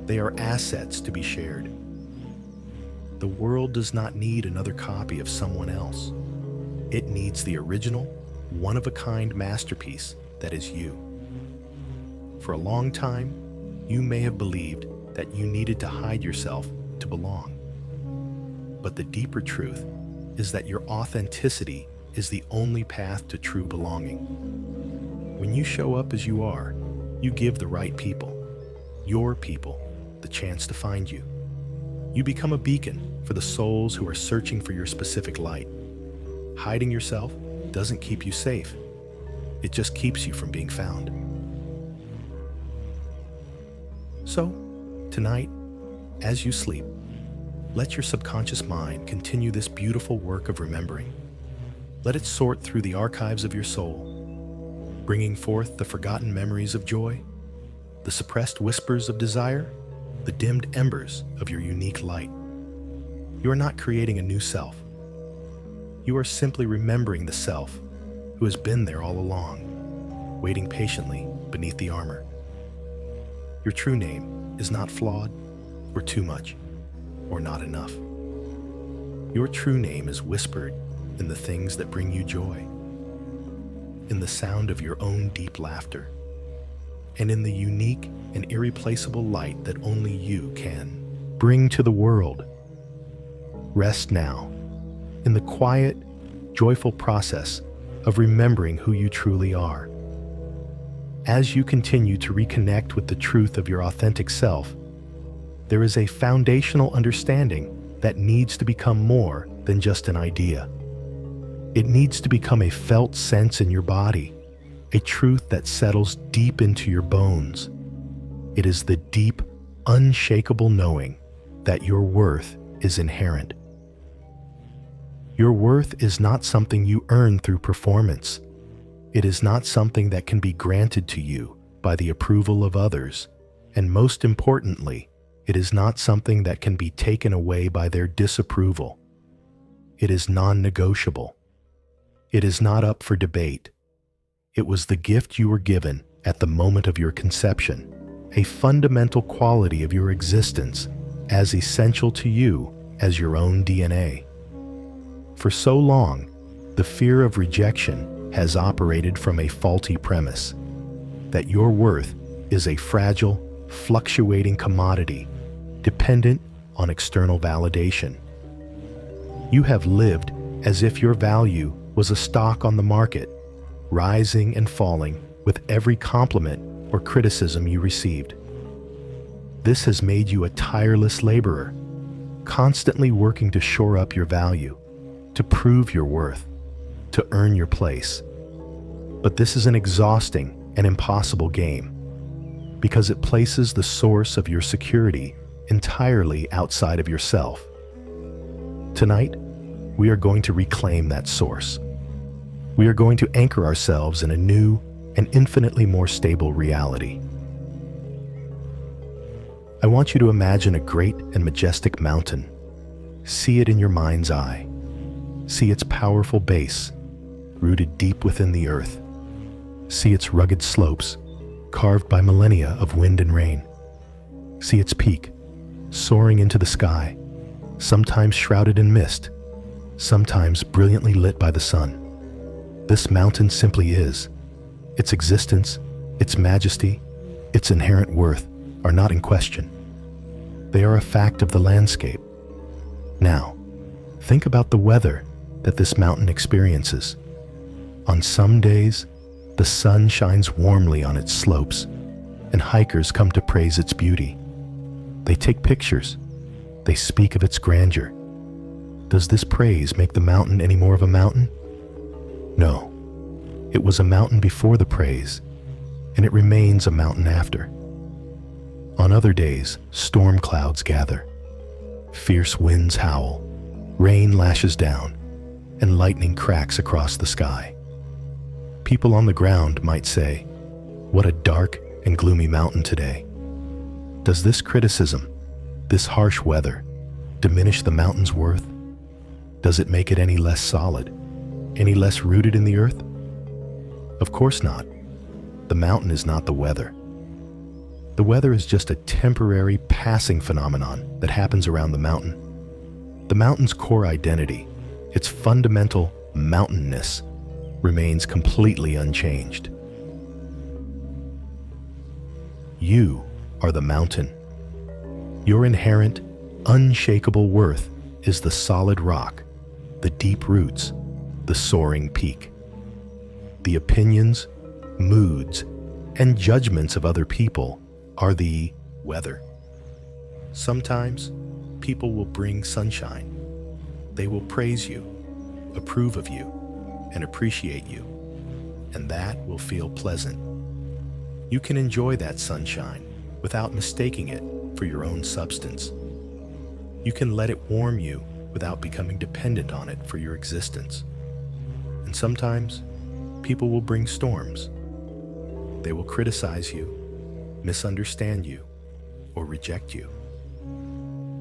They are assets to be shared. The world does not need another copy of someone else. It needs the original, one-of-a-kind masterpiece that is you. For a long time, you may have believed that you needed to hide yourself to belong. But the deeper truth is that your authenticity is the only path to true belonging. When you show up as you are, you give the right people, your people, the chance to find you. You become a beacon for the souls who are searching for your specific light. Hiding yourself doesn't keep you safe. It just keeps you from being found. So, tonight, as you sleep, let your subconscious mind continue this beautiful work of remembering. Let it sort through the archives of your soul, bringing forth the forgotten memories of joy, the suppressed whispers of desire, the dimmed embers of your unique light. You are not creating a new self. You are simply remembering the self who has been there all along, waiting patiently beneath the armor. Your true name is not flawed, or too much, or not enough. Your true name is whispered in the things that bring you joy, in the sound of your own deep laughter, and in the unique and irreplaceable light that only you can bring to the world. Rest now in the quiet, joyful process of remembering who you truly are. As you continue to reconnect with the truth of your authentic self, there is a foundational understanding that needs to become more than just an idea. It needs to become a felt sense in your body, a truth that settles deep into your bones. It is the deep, unshakable knowing that your worth is inherent. Your worth is not something you earn through performance. It is not something that can be granted to you by the approval of others, and most importantly, it is not something that can be taken away by their disapproval. It is non-negotiable. It is not up for debate. It was the gift you were given at the moment of your conception, a fundamental quality of your existence, as essential to you as your own DNA. For so long, the fear of rejection has operated from a faulty premise, that your worth is a fragile, fluctuating commodity, dependent on external validation. You have lived as if your value was a stock on the market, rising and falling with every compliment or criticism you received. This has made you a tireless laborer, constantly working to shore up your value, to prove your worth, to earn your place. But this is an exhausting and impossible game, because it places the source of your security entirely outside of yourself. Tonight, we are going to reclaim that source. We are going to anchor ourselves in a new and infinitely more stable reality. I want you to imagine a great and majestic mountain. See it in your mind's eye. See its powerful base, rooted deep within the earth. See its rugged slopes, carved by millennia of wind and rain. See its peak, soaring into the sky, sometimes shrouded in mist, sometimes brilliantly lit by the sun. This mountain simply is. Its existence, its majesty, its inherent worth are not in question. They are a fact of the landscape. Now, think about the weather that this mountain experiences. On some days, the sun shines warmly on its slopes, and hikers come to praise its beauty. They take pictures. They speak of its grandeur. Does this praise make the mountain any more of a mountain? No. It was a mountain before the praise, and it remains a mountain after. On other days, storm clouds gather. Fierce winds howl, rain lashes down, and lightning cracks across the sky. People on the ground might say, "What a dark and gloomy mountain today." Does this criticism, this harsh weather, diminish the mountain's worth? Does it make it any less solid, any less rooted in the earth? Of course not. The mountain is not the weather. The weather is just a temporary passing phenomenon that happens around the mountain. The mountain's core identity, its fundamental mountainness, remains completely unchanged. You are the mountain. Your inherent, unshakable worth is the solid rock, the deep roots, the soaring peak. The opinions, moods, and judgments of other people are the weather. Sometimes, people will bring sunshine. They will praise you, approve of you, and appreciate you, and that will feel pleasant. You can enjoy that sunshine without mistaking it for your own substance. You can let it warm you without becoming dependent on it for your existence. And sometimes, people will bring storms. They will criticize you, misunderstand you, or reject you.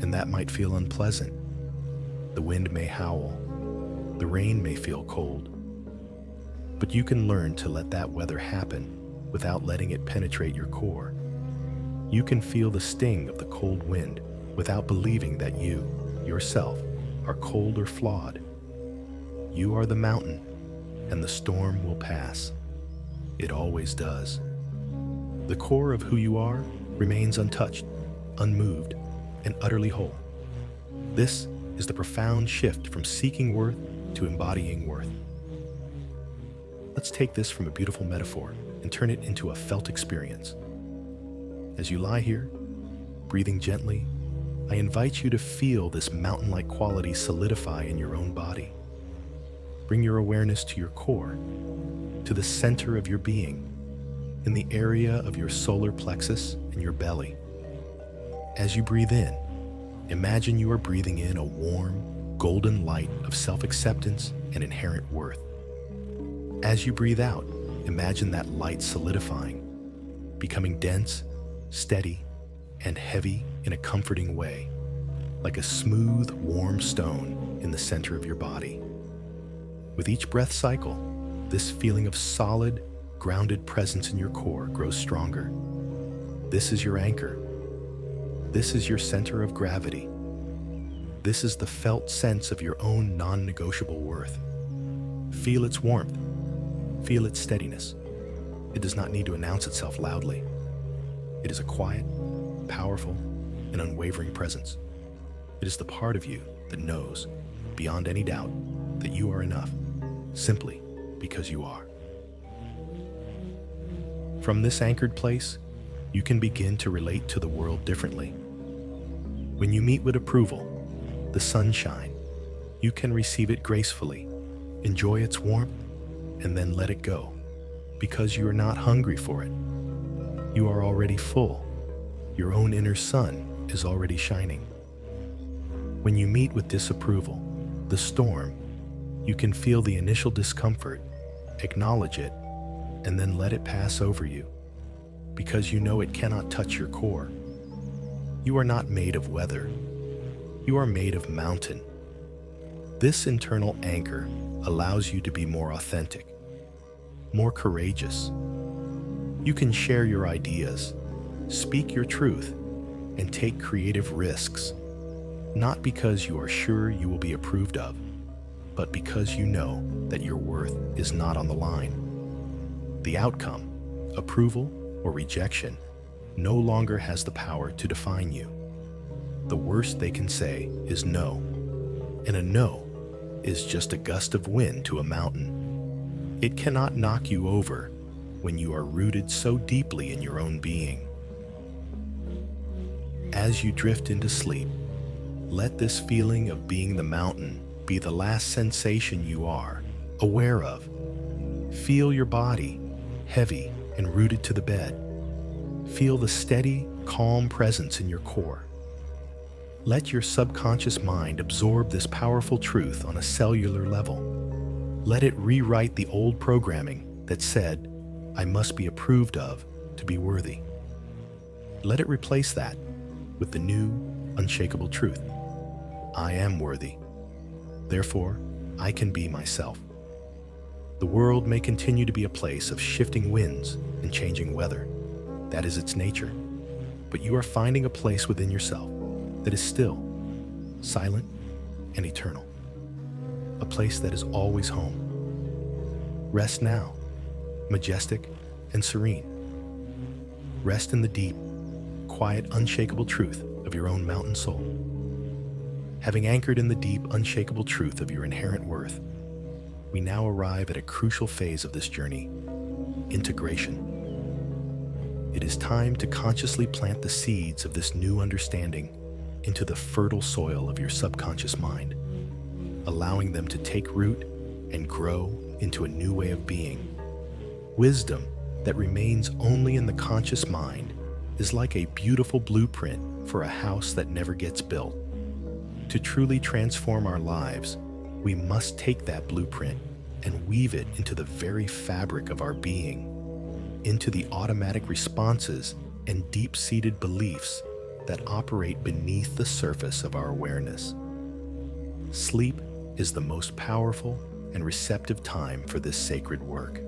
And that might feel unpleasant. The wind may howl. The rain may feel cold. But you can learn to let that weather happen without letting it penetrate your core. You can feel the sting of the cold wind without believing that you, yourself, are cold or flawed. You are the mountain, and the storm will pass. It always does. The core of who you are remains untouched, unmoved, and utterly whole. This is the profound shift from seeking worth to embodying worth. Let's take this from a beautiful metaphor and turn it into a felt experience. As you lie here, breathing gently, I invite you to feel this mountain-like quality solidify in your own body. Bring your awareness to your core, to the center of your being, in the area of your solar plexus and your belly. As you breathe in, imagine you are breathing in a warm, golden light of self-acceptance and inherent worth. As you breathe out, imagine that light solidifying, becoming dense, steady, and heavy in a comforting way. like a smooth, warm stone in the center of your body. With each breath cycle, this feeling of solid, grounded presence in your core grows stronger. This is your anchor. This is your center of gravity. This is the felt sense of your own non-negotiable worth. Feel its warmth. Feel its steadiness. It does not need to announce itself loudly. It is a quiet, powerful, and unwavering presence. It is the part of you that knows, beyond any doubt, that you are enough, simply because you are. From this anchored place, you can begin to relate to the world differently. When you meet with approval, the sunshine, you can receive it gracefully, enjoy its warmth, and then let it go, because you are not hungry for it. You are already full. Your own inner sun is already shining. When you meet with disapproval, the storm, you can feel the initial discomfort, acknowledge it, and then let it pass over you, because you know it cannot touch your core. You are not made of weather. You are made of mountain. This internal anchor allows you to be more authentic, more courageous. You can share your ideas, speak your truth, and take creative risks, not because you are sure you will be approved of, but because you know that your worth is not on the line. The outcome, approval or rejection, no longer has the power to define you. The worst they can say is no, and a no is just a gust of wind to a mountain. It cannot knock you over when you are rooted so deeply in your own being. As you drift into sleep, let this feeling of being the mountain be the last sensation you are aware of. Feel your body, heavy and rooted to the bed. Feel the steady, calm presence in your core. Let your subconscious mind absorb this powerful truth on a cellular level. Let it rewrite the old programming that said, "I must be approved of to be worthy." Let it replace that with the new, unshakable truth. I am worthy. Therefore, I can be myself. The world may continue to be a place of shifting winds and changing weather. That is its nature. But you are finding a place within yourself that is still, silent, and eternal. A place that is always home. Rest now, majestic and serene. Rest in the deep, quiet, unshakable truth of your own mountain soul. Having anchored in the deep, unshakable truth of your inherent worth, we now arrive at a crucial phase of this journey: integration. It is time to consciously plant the seeds of this new understanding into the fertile soil of your subconscious mind, allowing them to take root and grow into a new way of being. Wisdom that remains only in the conscious mind is like a beautiful blueprint for a house that never gets built. To truly transform our lives, we must take that blueprint and weave it into the very fabric of our being, into the automatic responses and deep-seated beliefs that operate beneath the surface of our awareness. Sleep is the most powerful and receptive time for this sacred work.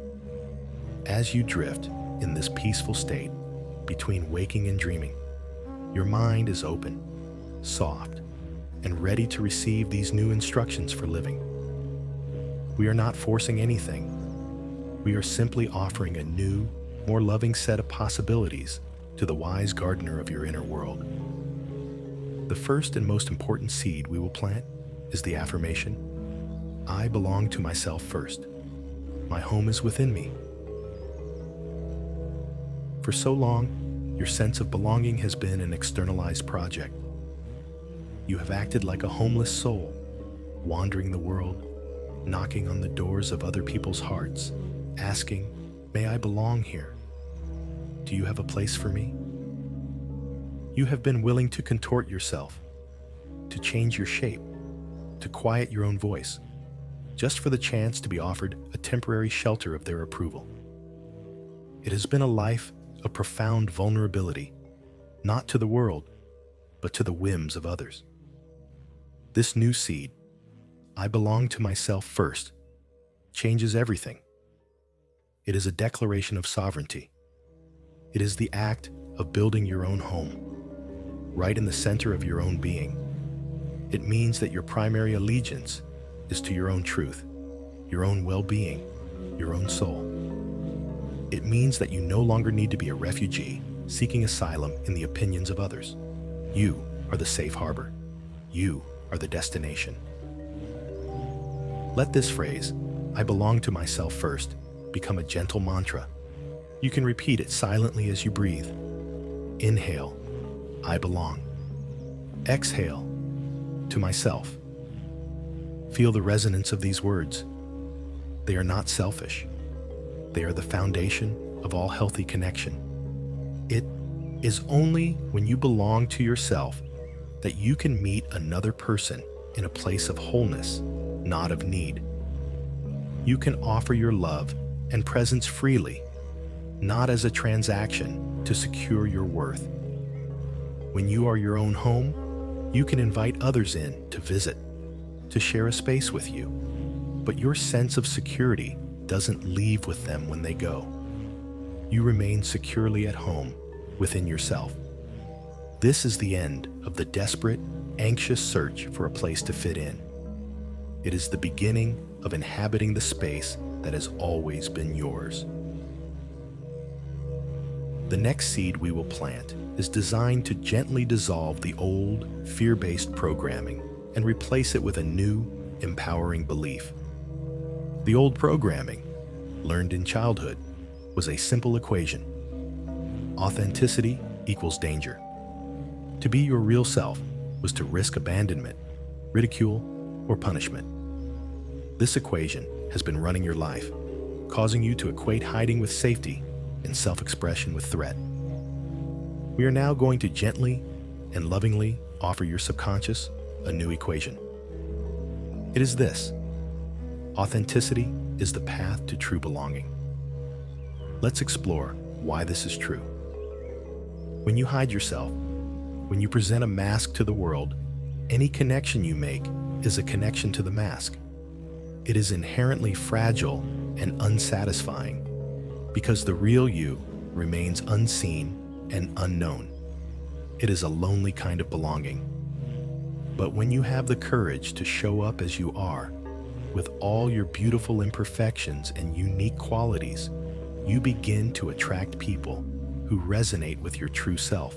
As you drift in this peaceful state between waking and dreaming, your mind is open, soft, and ready to receive these new instructions for living. We are not forcing anything. We are simply offering a new, more loving set of possibilities to the wise gardener of your inner world. The first and most important seed we will plant is the affirmation, "I belong to myself first. My home is within me." For so long, your sense of belonging has been an externalized project. You have acted like a homeless soul, wandering the world, knocking on the doors of other people's hearts, asking, "May I belong here? Do you have a place for me?" You have been willing to contort yourself, to change your shape, to quiet your own voice, just for the chance to be offered a temporary shelter of their approval. It has been a life of profound vulnerability, not to the world, but to the whims of others. This new seed, I belong to myself first, changes everything. It is a declaration of sovereignty. It is the act of building your own home, right in the center of your own being. It means that your primary allegiance is to your own truth, your own well-being, your own soul. It means that you no longer need to be a refugee seeking asylum in the opinions of others. You are the safe harbor. You are the destination. Let this phrase, I belong to myself first, become a gentle mantra. You can repeat it silently as you breathe. Inhale, I belong. Exhale, to myself. Feel the resonance of these words. They are not selfish. They are the foundation of all healthy connection. It is only when you belong to yourself that you can meet another person in a place of wholeness, not of need. You can offer your love and presence freely, not as a transaction to secure your worth. When you are your own home, you can invite others in to visit, to share a space with you, but your sense of security doesn't leave with them when they go. You remain securely at home within yourself. This is the end of the desperate, anxious search for a place to fit in. It is the beginning of inhabiting the space that has always been yours. The next seed we will plant is designed to gently dissolve the old, fear-based programming and replace it with a new, empowering belief. The old programming, learned in childhood, was a simple equation. Authenticity equals danger. To be your real self was to risk abandonment, ridicule, or punishment. This equation has been running your life, causing you to equate hiding with safety and self-expression with threat. We are now going to gently and lovingly offer your subconscious a new equation. It is this: authenticity is the path to true belonging. Let's explore why this is true. When you hide yourself, when you present a mask to the world, any connection you make is a connection to the mask. It is inherently fragile and unsatisfying because the real you remains unseen and unknown. It is a lonely kind of belonging. But when you have the courage to show up as you are, with all your beautiful imperfections and unique qualities, you begin to attract people who resonate with your true self.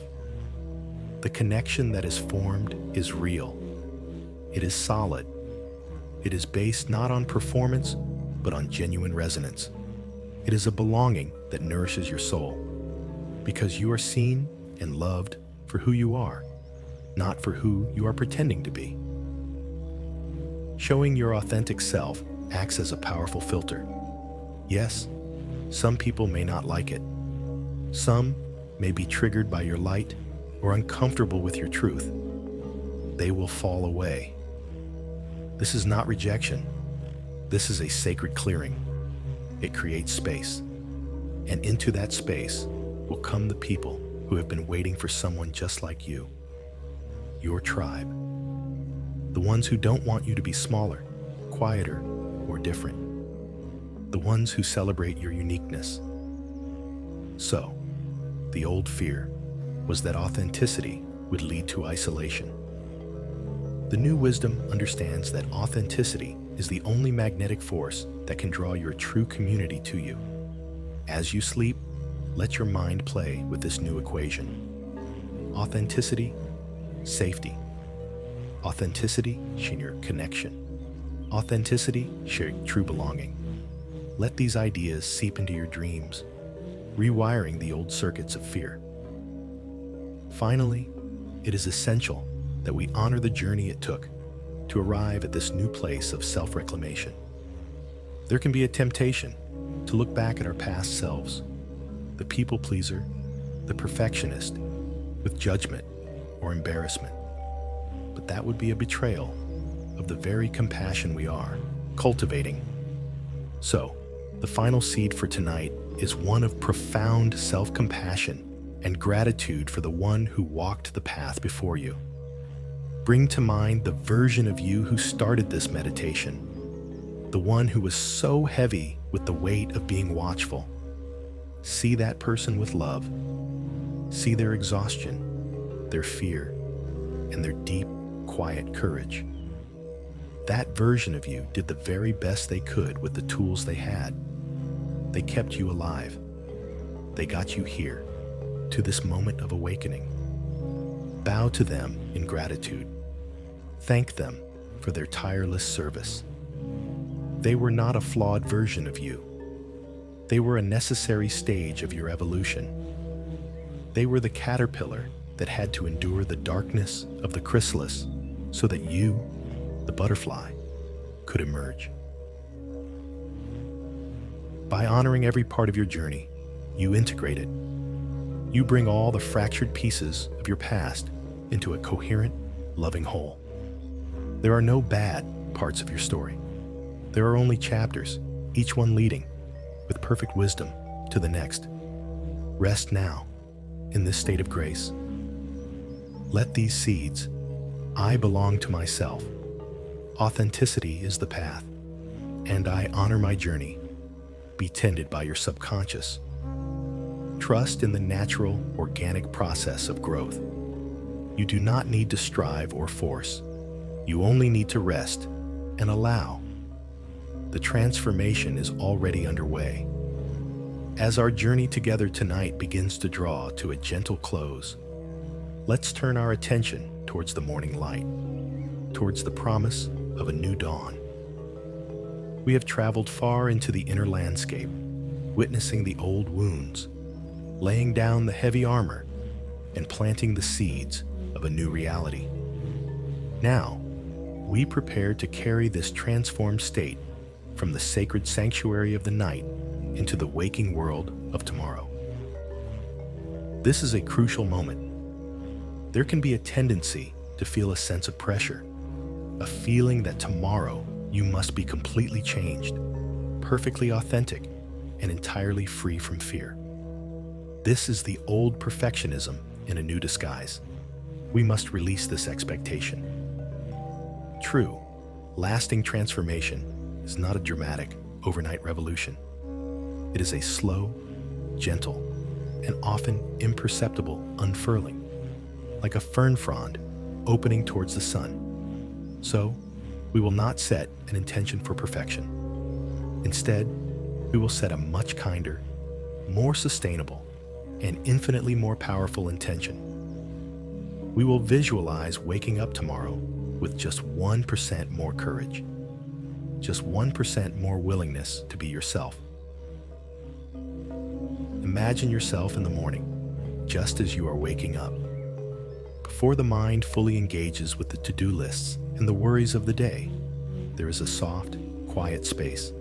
The connection that is formed is real. It is solid. It is based not on performance, but on genuine resonance. It is a belonging that nourishes your soul, because you are seen and loved for who you are, not for who you are pretending to be. Showing your authentic self acts as a powerful filter. Yes, some people may not like it. Some may be triggered by your light or uncomfortable with your truth. They will fall away. This is not rejection. This is a sacred clearing. It creates space. And into that space will come the people who have been waiting for someone just like you. Your tribe. The ones who don't want you to be smaller, quieter, or different. The ones who celebrate your uniqueness. So, the old fear was that authenticity would lead to isolation. The new wisdom understands that authenticity is the only magnetic force that can draw your true community to you. As you sleep, let your mind play with this new equation. Authenticity, safety. Authenticity, share connection. Authenticity, sharing true belonging. Let these ideas seep into your dreams, rewiring the old circuits of fear. Finally, it is essential that we honor the journey it took to arrive at this new place of self-reclamation. There can be a temptation to look back at our past selves, the people pleaser, the perfectionist, with judgment or embarrassment. But that would be a betrayal of the very compassion we are cultivating. So, the final seed for tonight is one of profound self-compassion and gratitude for the one who walked the path before you. Bring to mind the version of you who started this meditation, the one who was so heavy with the weight of being watchful. See that person with love. See their exhaustion, their fear, and their deep, quiet courage. That version of you did the very best they could with the tools they had. They kept you alive. They got you here, to this moment of awakening. Bow to them in gratitude. Thank them for their tireless service. They were not a flawed version of you. They were a necessary stage of your evolution. They were the caterpillar that had to endure the darkness of the chrysalis so that you, the butterfly, could emerge. By honoring every part of your journey, you integrate it. You bring all the fractured pieces of your past into a coherent, loving whole. There are no bad parts of your story. There are only chapters, each one leading, with perfect wisdom, to the next. Rest now, in this state of grace. Let these seeds, I belong to myself. Authenticity is the path, and I honor my journey, be tended by your subconscious. Trust in the natural, organic process of growth. You do not need to strive or force. You only need to rest and allow. The transformation is already underway. As our journey together tonight begins to draw to a gentle close, let's turn our attention towards the morning light, towards the promise of a new dawn. We have traveled far into the inner landscape, witnessing the old wounds, laying down the heavy armor, and planting the seeds of a new reality. Now, we prepare to carry this transformed state from the sacred sanctuary of the night into the waking world of tomorrow. This is a crucial moment. There can be a tendency to feel a sense of pressure, a feeling that tomorrow you must be completely changed, perfectly authentic, and entirely free from fear. This is the old perfectionism in a new disguise. We must release this expectation. True, lasting transformation is not a dramatic, overnight revolution. It is a slow, gentle, and often imperceptible unfurling, like a fern frond opening towards the sun. So, we will not set an intention for perfection. Instead, we will set a much kinder, more sustainable, and infinitely more powerful intention. We will visualize waking up tomorrow with just 1% more courage, just 1% more willingness to be yourself. Imagine yourself in the morning, just as you are waking up. Before the mind fully engages with the to-do lists and the worries of the day, there is a soft, quiet space.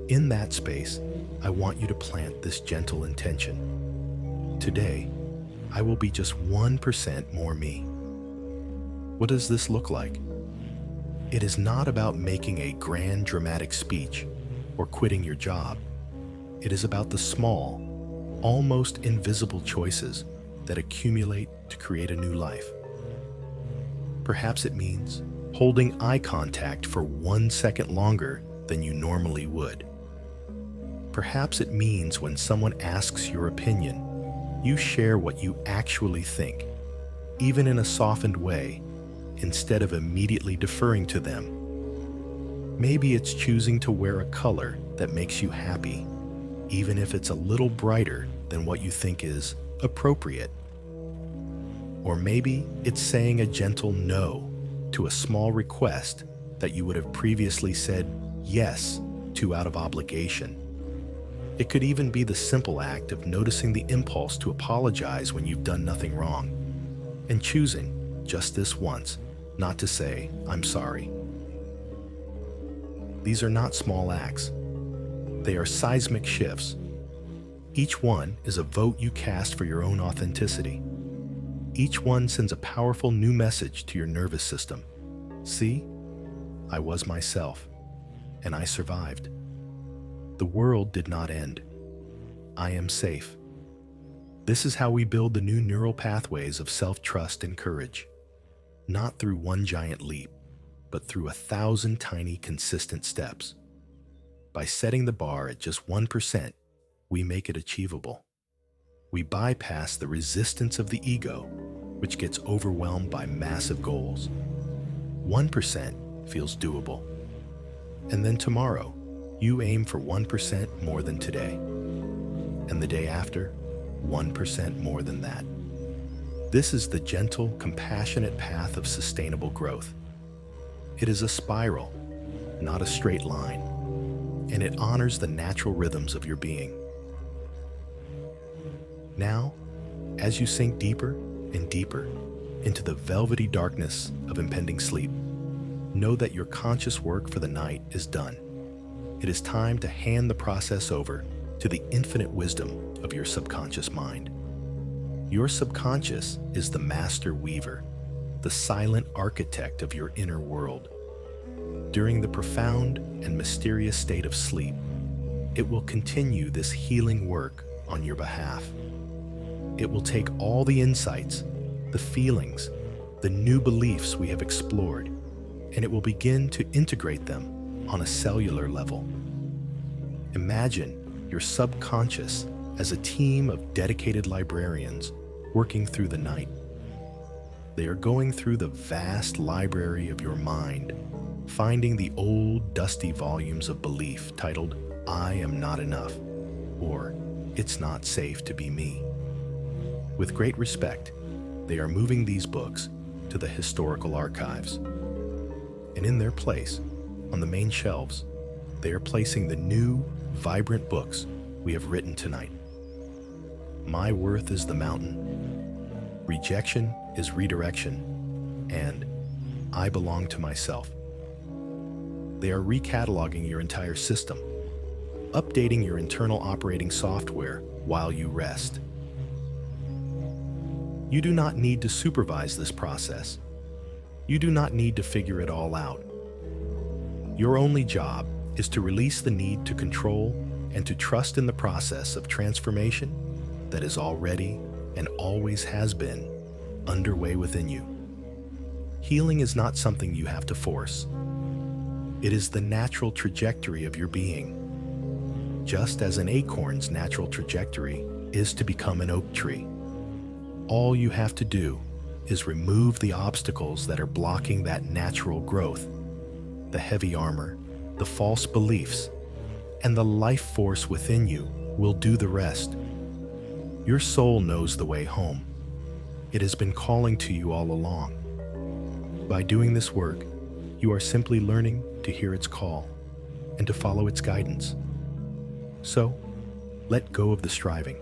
In that space, I want you to plant this gentle intention. Today, I will be just 1% more me. What does this look like? It is not about making a grand, dramatic speech or quitting your job. It is about the small, almost invisible choices that accumulate to create a new life. Perhaps it means holding eye contact for 1 second longer than you normally would. Perhaps it means when someone asks your opinion, you share what you actually think, even in a softened way, instead of immediately deferring to them. Maybe it's choosing to wear a color that makes you happy, even if it's a little brighter than what you think is appropriate. Or maybe it's saying a gentle no to a small request that you would have previously said yes to out of obligation. It could even be the simple act of noticing the impulse to apologize when you've done nothing wrong, and choosing, just this once, not to say, "I'm sorry." These are not small acts. They are seismic shifts. Each one is a vote you cast for your own authenticity. Each one sends a powerful new message to your nervous system. See, I was myself, and I survived. The world did not end. I am safe. This is how we build the new neural pathways of self-trust and courage. not through one giant leap, but through 1,000 tiny, consistent steps. By setting the bar at just 1%, we make it achievable. We bypass the resistance of the ego, which gets overwhelmed by massive goals. 1% feels doable. And then tomorrow, you aim for 1% more than today. And the day after, 1% more than that. This is the gentle, compassionate path of sustainable growth. It is a spiral, not a straight line, and it honors the natural rhythms of your being. Now, as you sink deeper and deeper into the velvety darkness of impending sleep, know that your conscious work for the night is done. It is time to hand the process over to the infinite wisdom of your subconscious mind. Your subconscious is the master weaver, the silent architect of your inner world. During the profound and mysterious state of sleep, it will continue this healing work on your behalf. It will take all the insights, the feelings, the new beliefs we have explored, and it will begin to integrate them on a cellular level. Imagine your subconscious as a team of dedicated librarians working through the night. They are going through the vast library of your mind, finding the old, dusty volumes of belief titled, "I am not enough," or "It's not safe to be me." With great respect, they are moving these books to the historical archives. And in their place, on the main shelves, they are placing the new, vibrant books we have written tonight. My Worth is the Mountain, Rejection is Redirection, and I Belong to Myself. They are recataloging your entire system, updating your internal operating software while you rest. You do not need to supervise this process. You do not need to figure it all out. Your only job is to release the need to control and to trust in the process of transformation that is already and always has been underway within you. Healing is not something you have to force. It is the natural trajectory of your being, just as an acorn's natural trajectory is to become an oak tree. All you have to do is remove the obstacles that are blocking that natural growth, the heavy armor, the false beliefs, and the life force within you will do the rest. Your soul knows the way home. It has been calling to you all along. By doing this work, you are simply learning to hear its call and to follow its guidance. So, let go of the striving.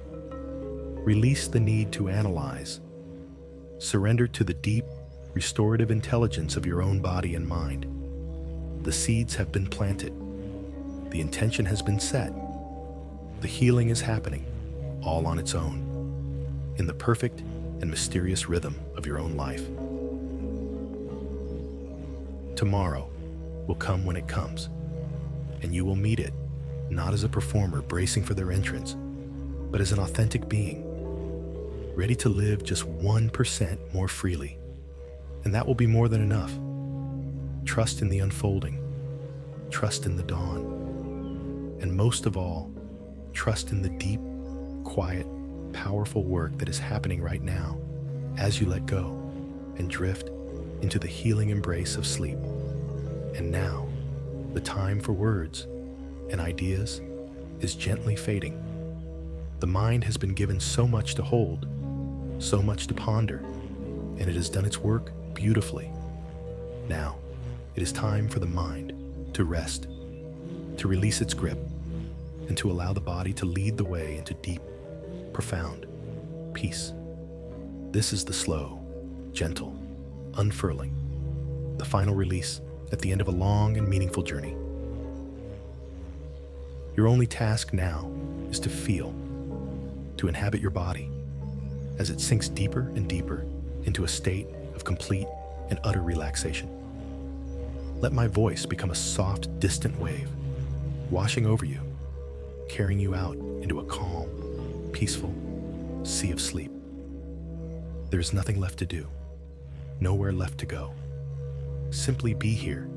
Release the need to analyze. Surrender to the deep, restorative intelligence of your own body and mind. The seeds have been planted. The intention has been set. The healing is happening, all on its own, in the perfect and mysterious rhythm of your own life. Tomorrow will come when it comes, and you will meet it, not as a performer bracing for their entrance, but as an authentic being, ready to live just 1% more freely. And that will be more than enough. Trust in the unfolding, trust in the dawn, and most of all, trust in the deep, quiet, powerful work that is happening right now as you let go and drift into the healing embrace of sleep. And now, the time for words and ideas is gently fading. The mind has been given so much to hold, so much to ponder, and it has done its work beautifully. Now, it is time for the mind to rest, to release its grip, and to allow the body to lead the way into deep, profound peace. This is the slow, gentle unfurling, the final release at the end of a long and meaningful journey. Your only task now is to feel, to inhabit your body as it sinks deeper and deeper into a state of complete and utter relaxation. Let my voice become a soft, distant wave, washing over you, carrying you out into a calm, peaceful sea of sleep. There is nothing left to do. nowhere left to go. Simply be here,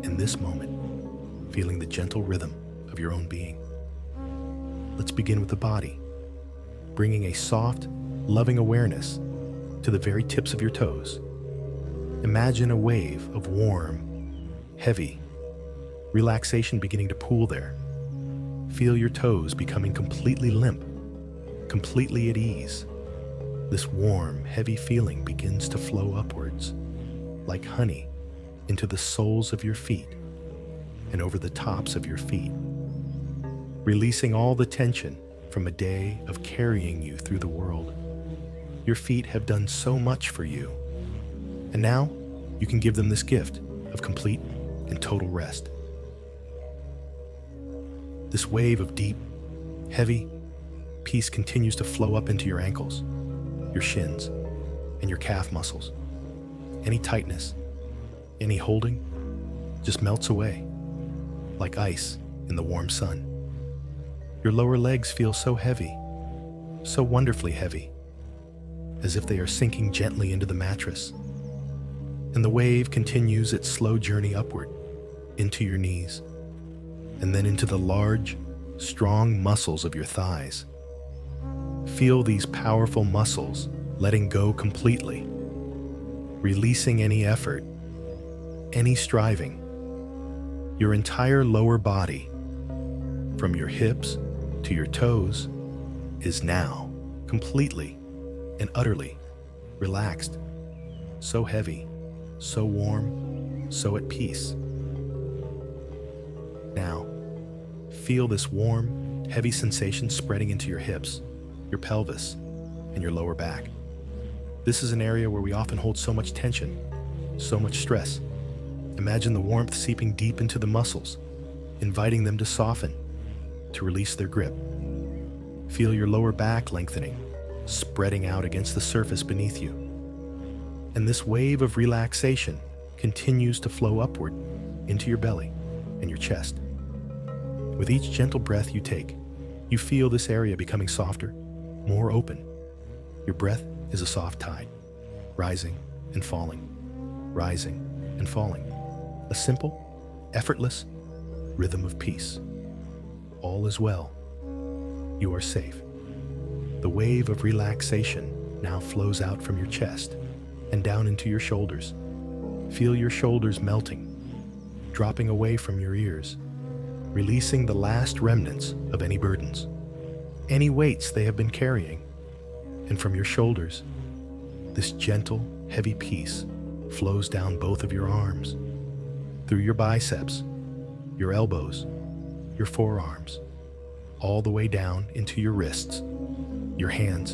in this moment, feeling the gentle rhythm of your own being. Let's begin with the body, bringing a soft, loving awareness to the very tips of your toes. Imagine a wave of warm, heavy relaxation beginning to pool there. Feel your toes becoming completely limp, completely at ease. This warm, heavy feeling begins to flow upwards, like honey, into the soles of your feet and over the tops of your feet, releasing all the tension from a day of carrying you through the world. Your feet have done so much for you, and now you can give them this gift of complete and total rest. This wave of deep, heavy peace continues to flow up into your ankles, your shins, and your calf muscles. Any tightness, any holding, just melts away like ice in the warm sun. Your lower legs feel so heavy, so wonderfully heavy, as if they are sinking gently into the mattress. And the wave continues its slow journey upward into your knees, and then into the large, strong muscles of your thighs. Feel these powerful muscles letting go completely, releasing any effort, any striving. Your entire lower body, from your hips to your toes, is now completely and utterly relaxed, so heavy, so warm, so at peace. Now, feel this warm, heavy sensation spreading into your hips, your pelvis, and your lower back. This is an area where we often hold so much tension, so much stress. Imagine the warmth seeping deep into the muscles, inviting them to soften, to release their grip. Feel your lower back lengthening, spreading out against the surface beneath you. And this wave of relaxation continues to flow upward into your belly and your chest. With each gentle breath you take, you feel this area becoming softer, more open. Your breath is a soft tide, rising and falling, rising and falling. A simple, effortless rhythm of peace. All is well. You are safe. The wave of relaxation now flows out from your chest and down into your shoulders. Feel your shoulders melting, dropping away from your ears, releasing the last remnants of any burdens, any weights they have been carrying. And from your shoulders, this gentle, heavy peace flows down both of your arms, through your biceps, your elbows, your forearms, all the way down into your wrists, your hands,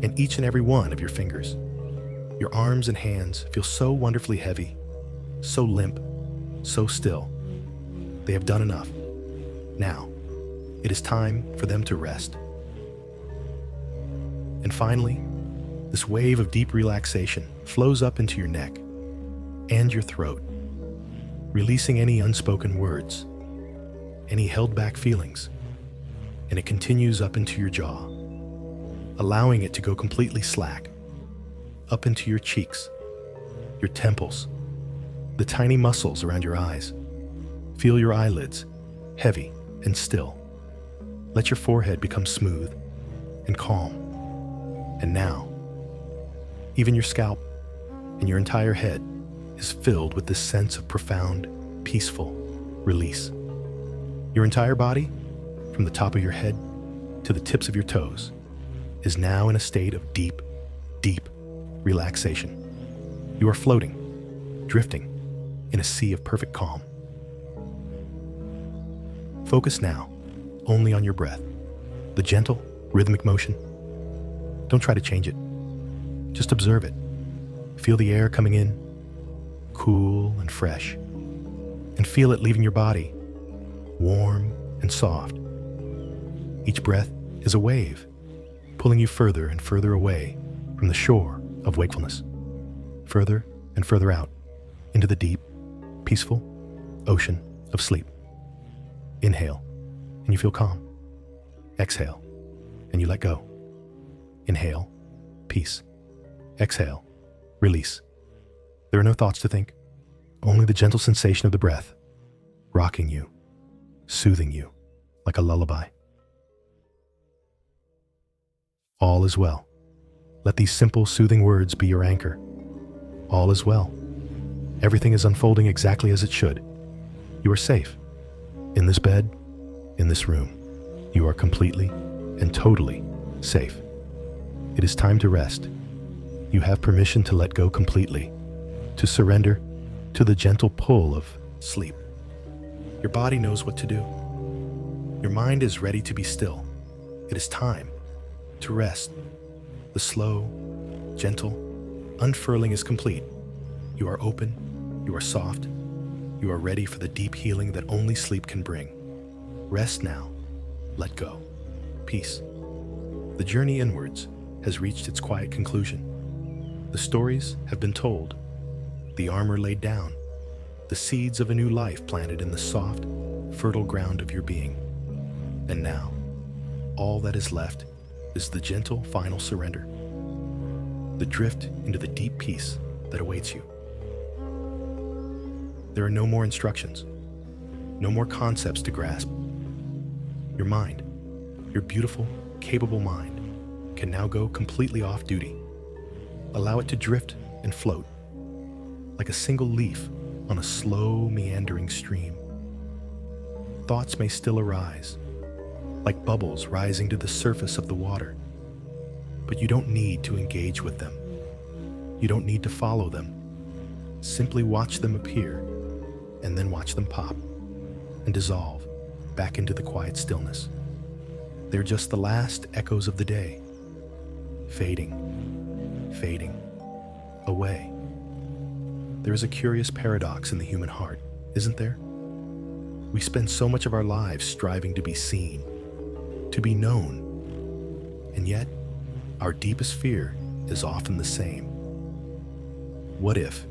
and each and every one of your fingers. Your arms and hands feel so wonderfully heavy, so limp, so still. They have done enough. Now, it is time for them to rest. And finally, this wave of deep relaxation flows up into your neck and your throat, releasing any unspoken words, any held back feelings, and it continues up into your jaw, allowing it to go completely slack, up into your cheeks, your temples, the tiny muscles around your eyes. Feel your eyelids, heavy and still. Let your forehead become smooth and calm. And now, even your scalp and your entire head is filled with this sense of profound, peaceful release. Your entire body, from the top of your head to the tips of your toes, is now in a state of deep, deep relaxation. You are floating, drifting in a sea of perfect calm. Focus now only on your breath, the gentle, rhythmic motion. Don't try to change it. Just observe it. Feel the air coming in, cool and fresh, and feel it leaving your body, warm and soft. Each breath is a wave, pulling you further and further away from the shore of wakefulness, further and further out into the deep, peaceful ocean of sleep. Inhale, and you feel calm. Exhale, and you let go. Inhale, peace. Exhale, release. There are no thoughts to think, only the gentle sensation of the breath, rocking you, soothing you like a lullaby. All is well. Let these simple, soothing words be your anchor. All is well. Everything is unfolding exactly as it should. You are safe. In this bed, in this room, you are completely and totally safe. It is time to rest. You have permission to let go completely, to surrender to the gentle pull of sleep. Your body knows what to do. Your mind is ready to be still. It is time to rest. The slow, gentle unfurling is complete. You are open, you are soft, you are ready for the deep healing that only sleep can bring. Rest now, let go. Peace. The journey inwards has reached its quiet conclusion. The stories have been told, the armor laid down, the seeds of a new life planted in the soft, fertile ground of your being. And now, all that is left is the gentle final surrender, the drift into the deep peace that awaits you. There are no more instructions, no more concepts to grasp. Your mind, your beautiful, capable mind, can now go completely off duty. Allow it to drift and float, like a single leaf on a slow, meandering stream. Thoughts may still arise, like bubbles rising to the surface of the water, but you don't need to engage with them. You don't need to follow them. Simply watch them appear, and then watch them pop and dissolve back into the quiet stillness. They're just the last echoes of the day, fading, fading, away. There is a curious paradox in the human heart, isn't there? We spend so much of our lives striving to be seen, to be known, and yet our deepest fear is often the same. What if,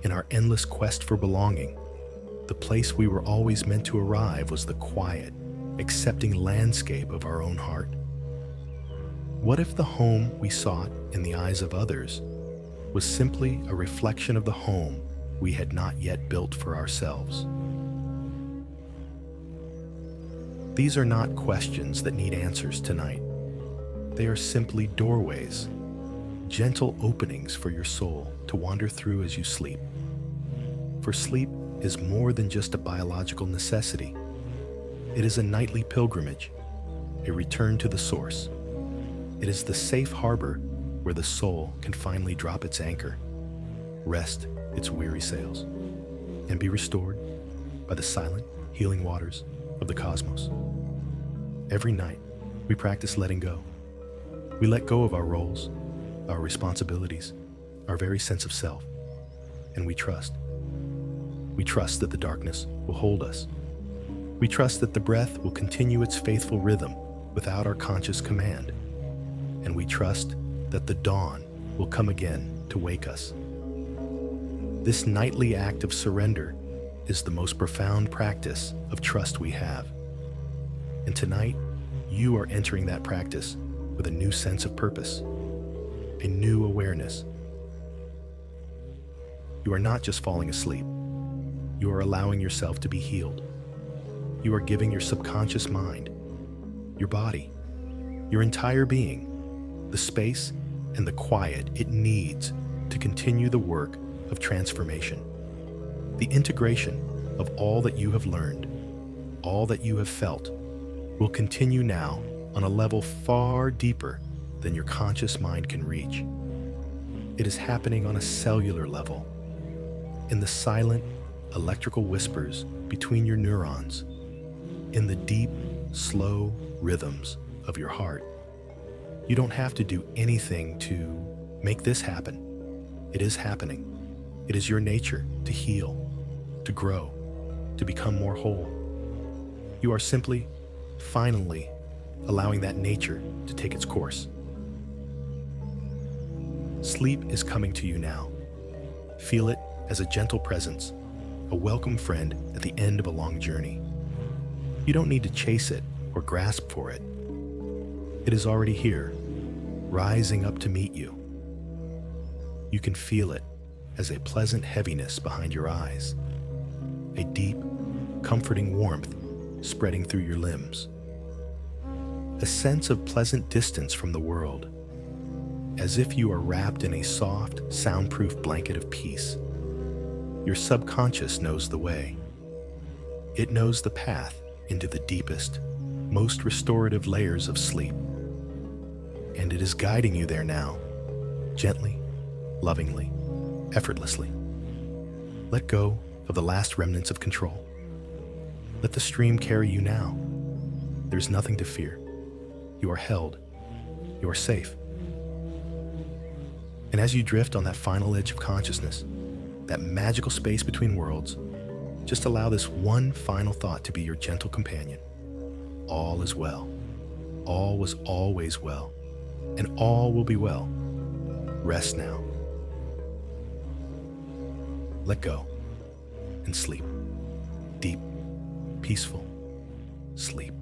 in our endless quest for belonging, the place we were always meant to arrive was the quiet, accepting landscape of our own heart? What if the home we sought in the eyes of others was simply a reflection of the home we had not yet built for ourselves? These are not questions that need answers tonight. They are simply doorways, gentle openings for your soul to wander through as you sleep. For sleep is more than just a biological necessity. It is a nightly pilgrimage, a return to the source. It is the safe harbor where the soul can finally drop its anchor, rest its weary sails, and be restored by the silent, healing waters of the cosmos. Every night, we practice letting go. We let go of our roles, our responsibilities, our very sense of self, and we trust. We trust that the darkness will hold us. We trust that the breath will continue its faithful rhythm without our conscious command. And we trust that the dawn will come again to wake us. This nightly act of surrender is the most profound practice of trust we have. And tonight, you are entering that practice with a new sense of purpose, a new awareness. You are not just falling asleep. You are allowing yourself to be healed. You are giving your subconscious mind, your body, your entire being, the space and the quiet it needs to continue the work of transformation. The integration of all that you have learned, all that you have felt, will continue now on a level far deeper than your conscious mind can reach. It is happening on a cellular level, in the silent electrical whispers between your neurons, in the deep, slow rhythms of your heart. You don't have to do anything to make this happen. It is happening. It is your nature to heal, to grow, to become more whole. You are simply, finally, allowing that nature to take its course. Sleep is coming to you now. Feel it as a gentle presence, a welcome friend at the end of a long journey. You don't need to chase it or grasp for it. It is already here, rising up to meet you. You can feel it, as a pleasant heaviness behind your eyes, a deep, comforting warmth spreading through your limbs, a sense of pleasant distance from the world, as if you are wrapped in a soft, soundproof blanket of peace. Your subconscious knows the way. It knows the path into the deepest, most restorative layers of sleep. And it is guiding you there now, gently, lovingly, effortlessly. Let go of the last remnants of control. Let the stream carry you now. There's nothing to fear. You are held. You are safe. And as you drift on that final edge of consciousness, that magical space between worlds, just allow this one final thought to be your gentle companion. All is well. All was always well. And all will be well. Rest now. Let go and sleep. Deep, peaceful sleep.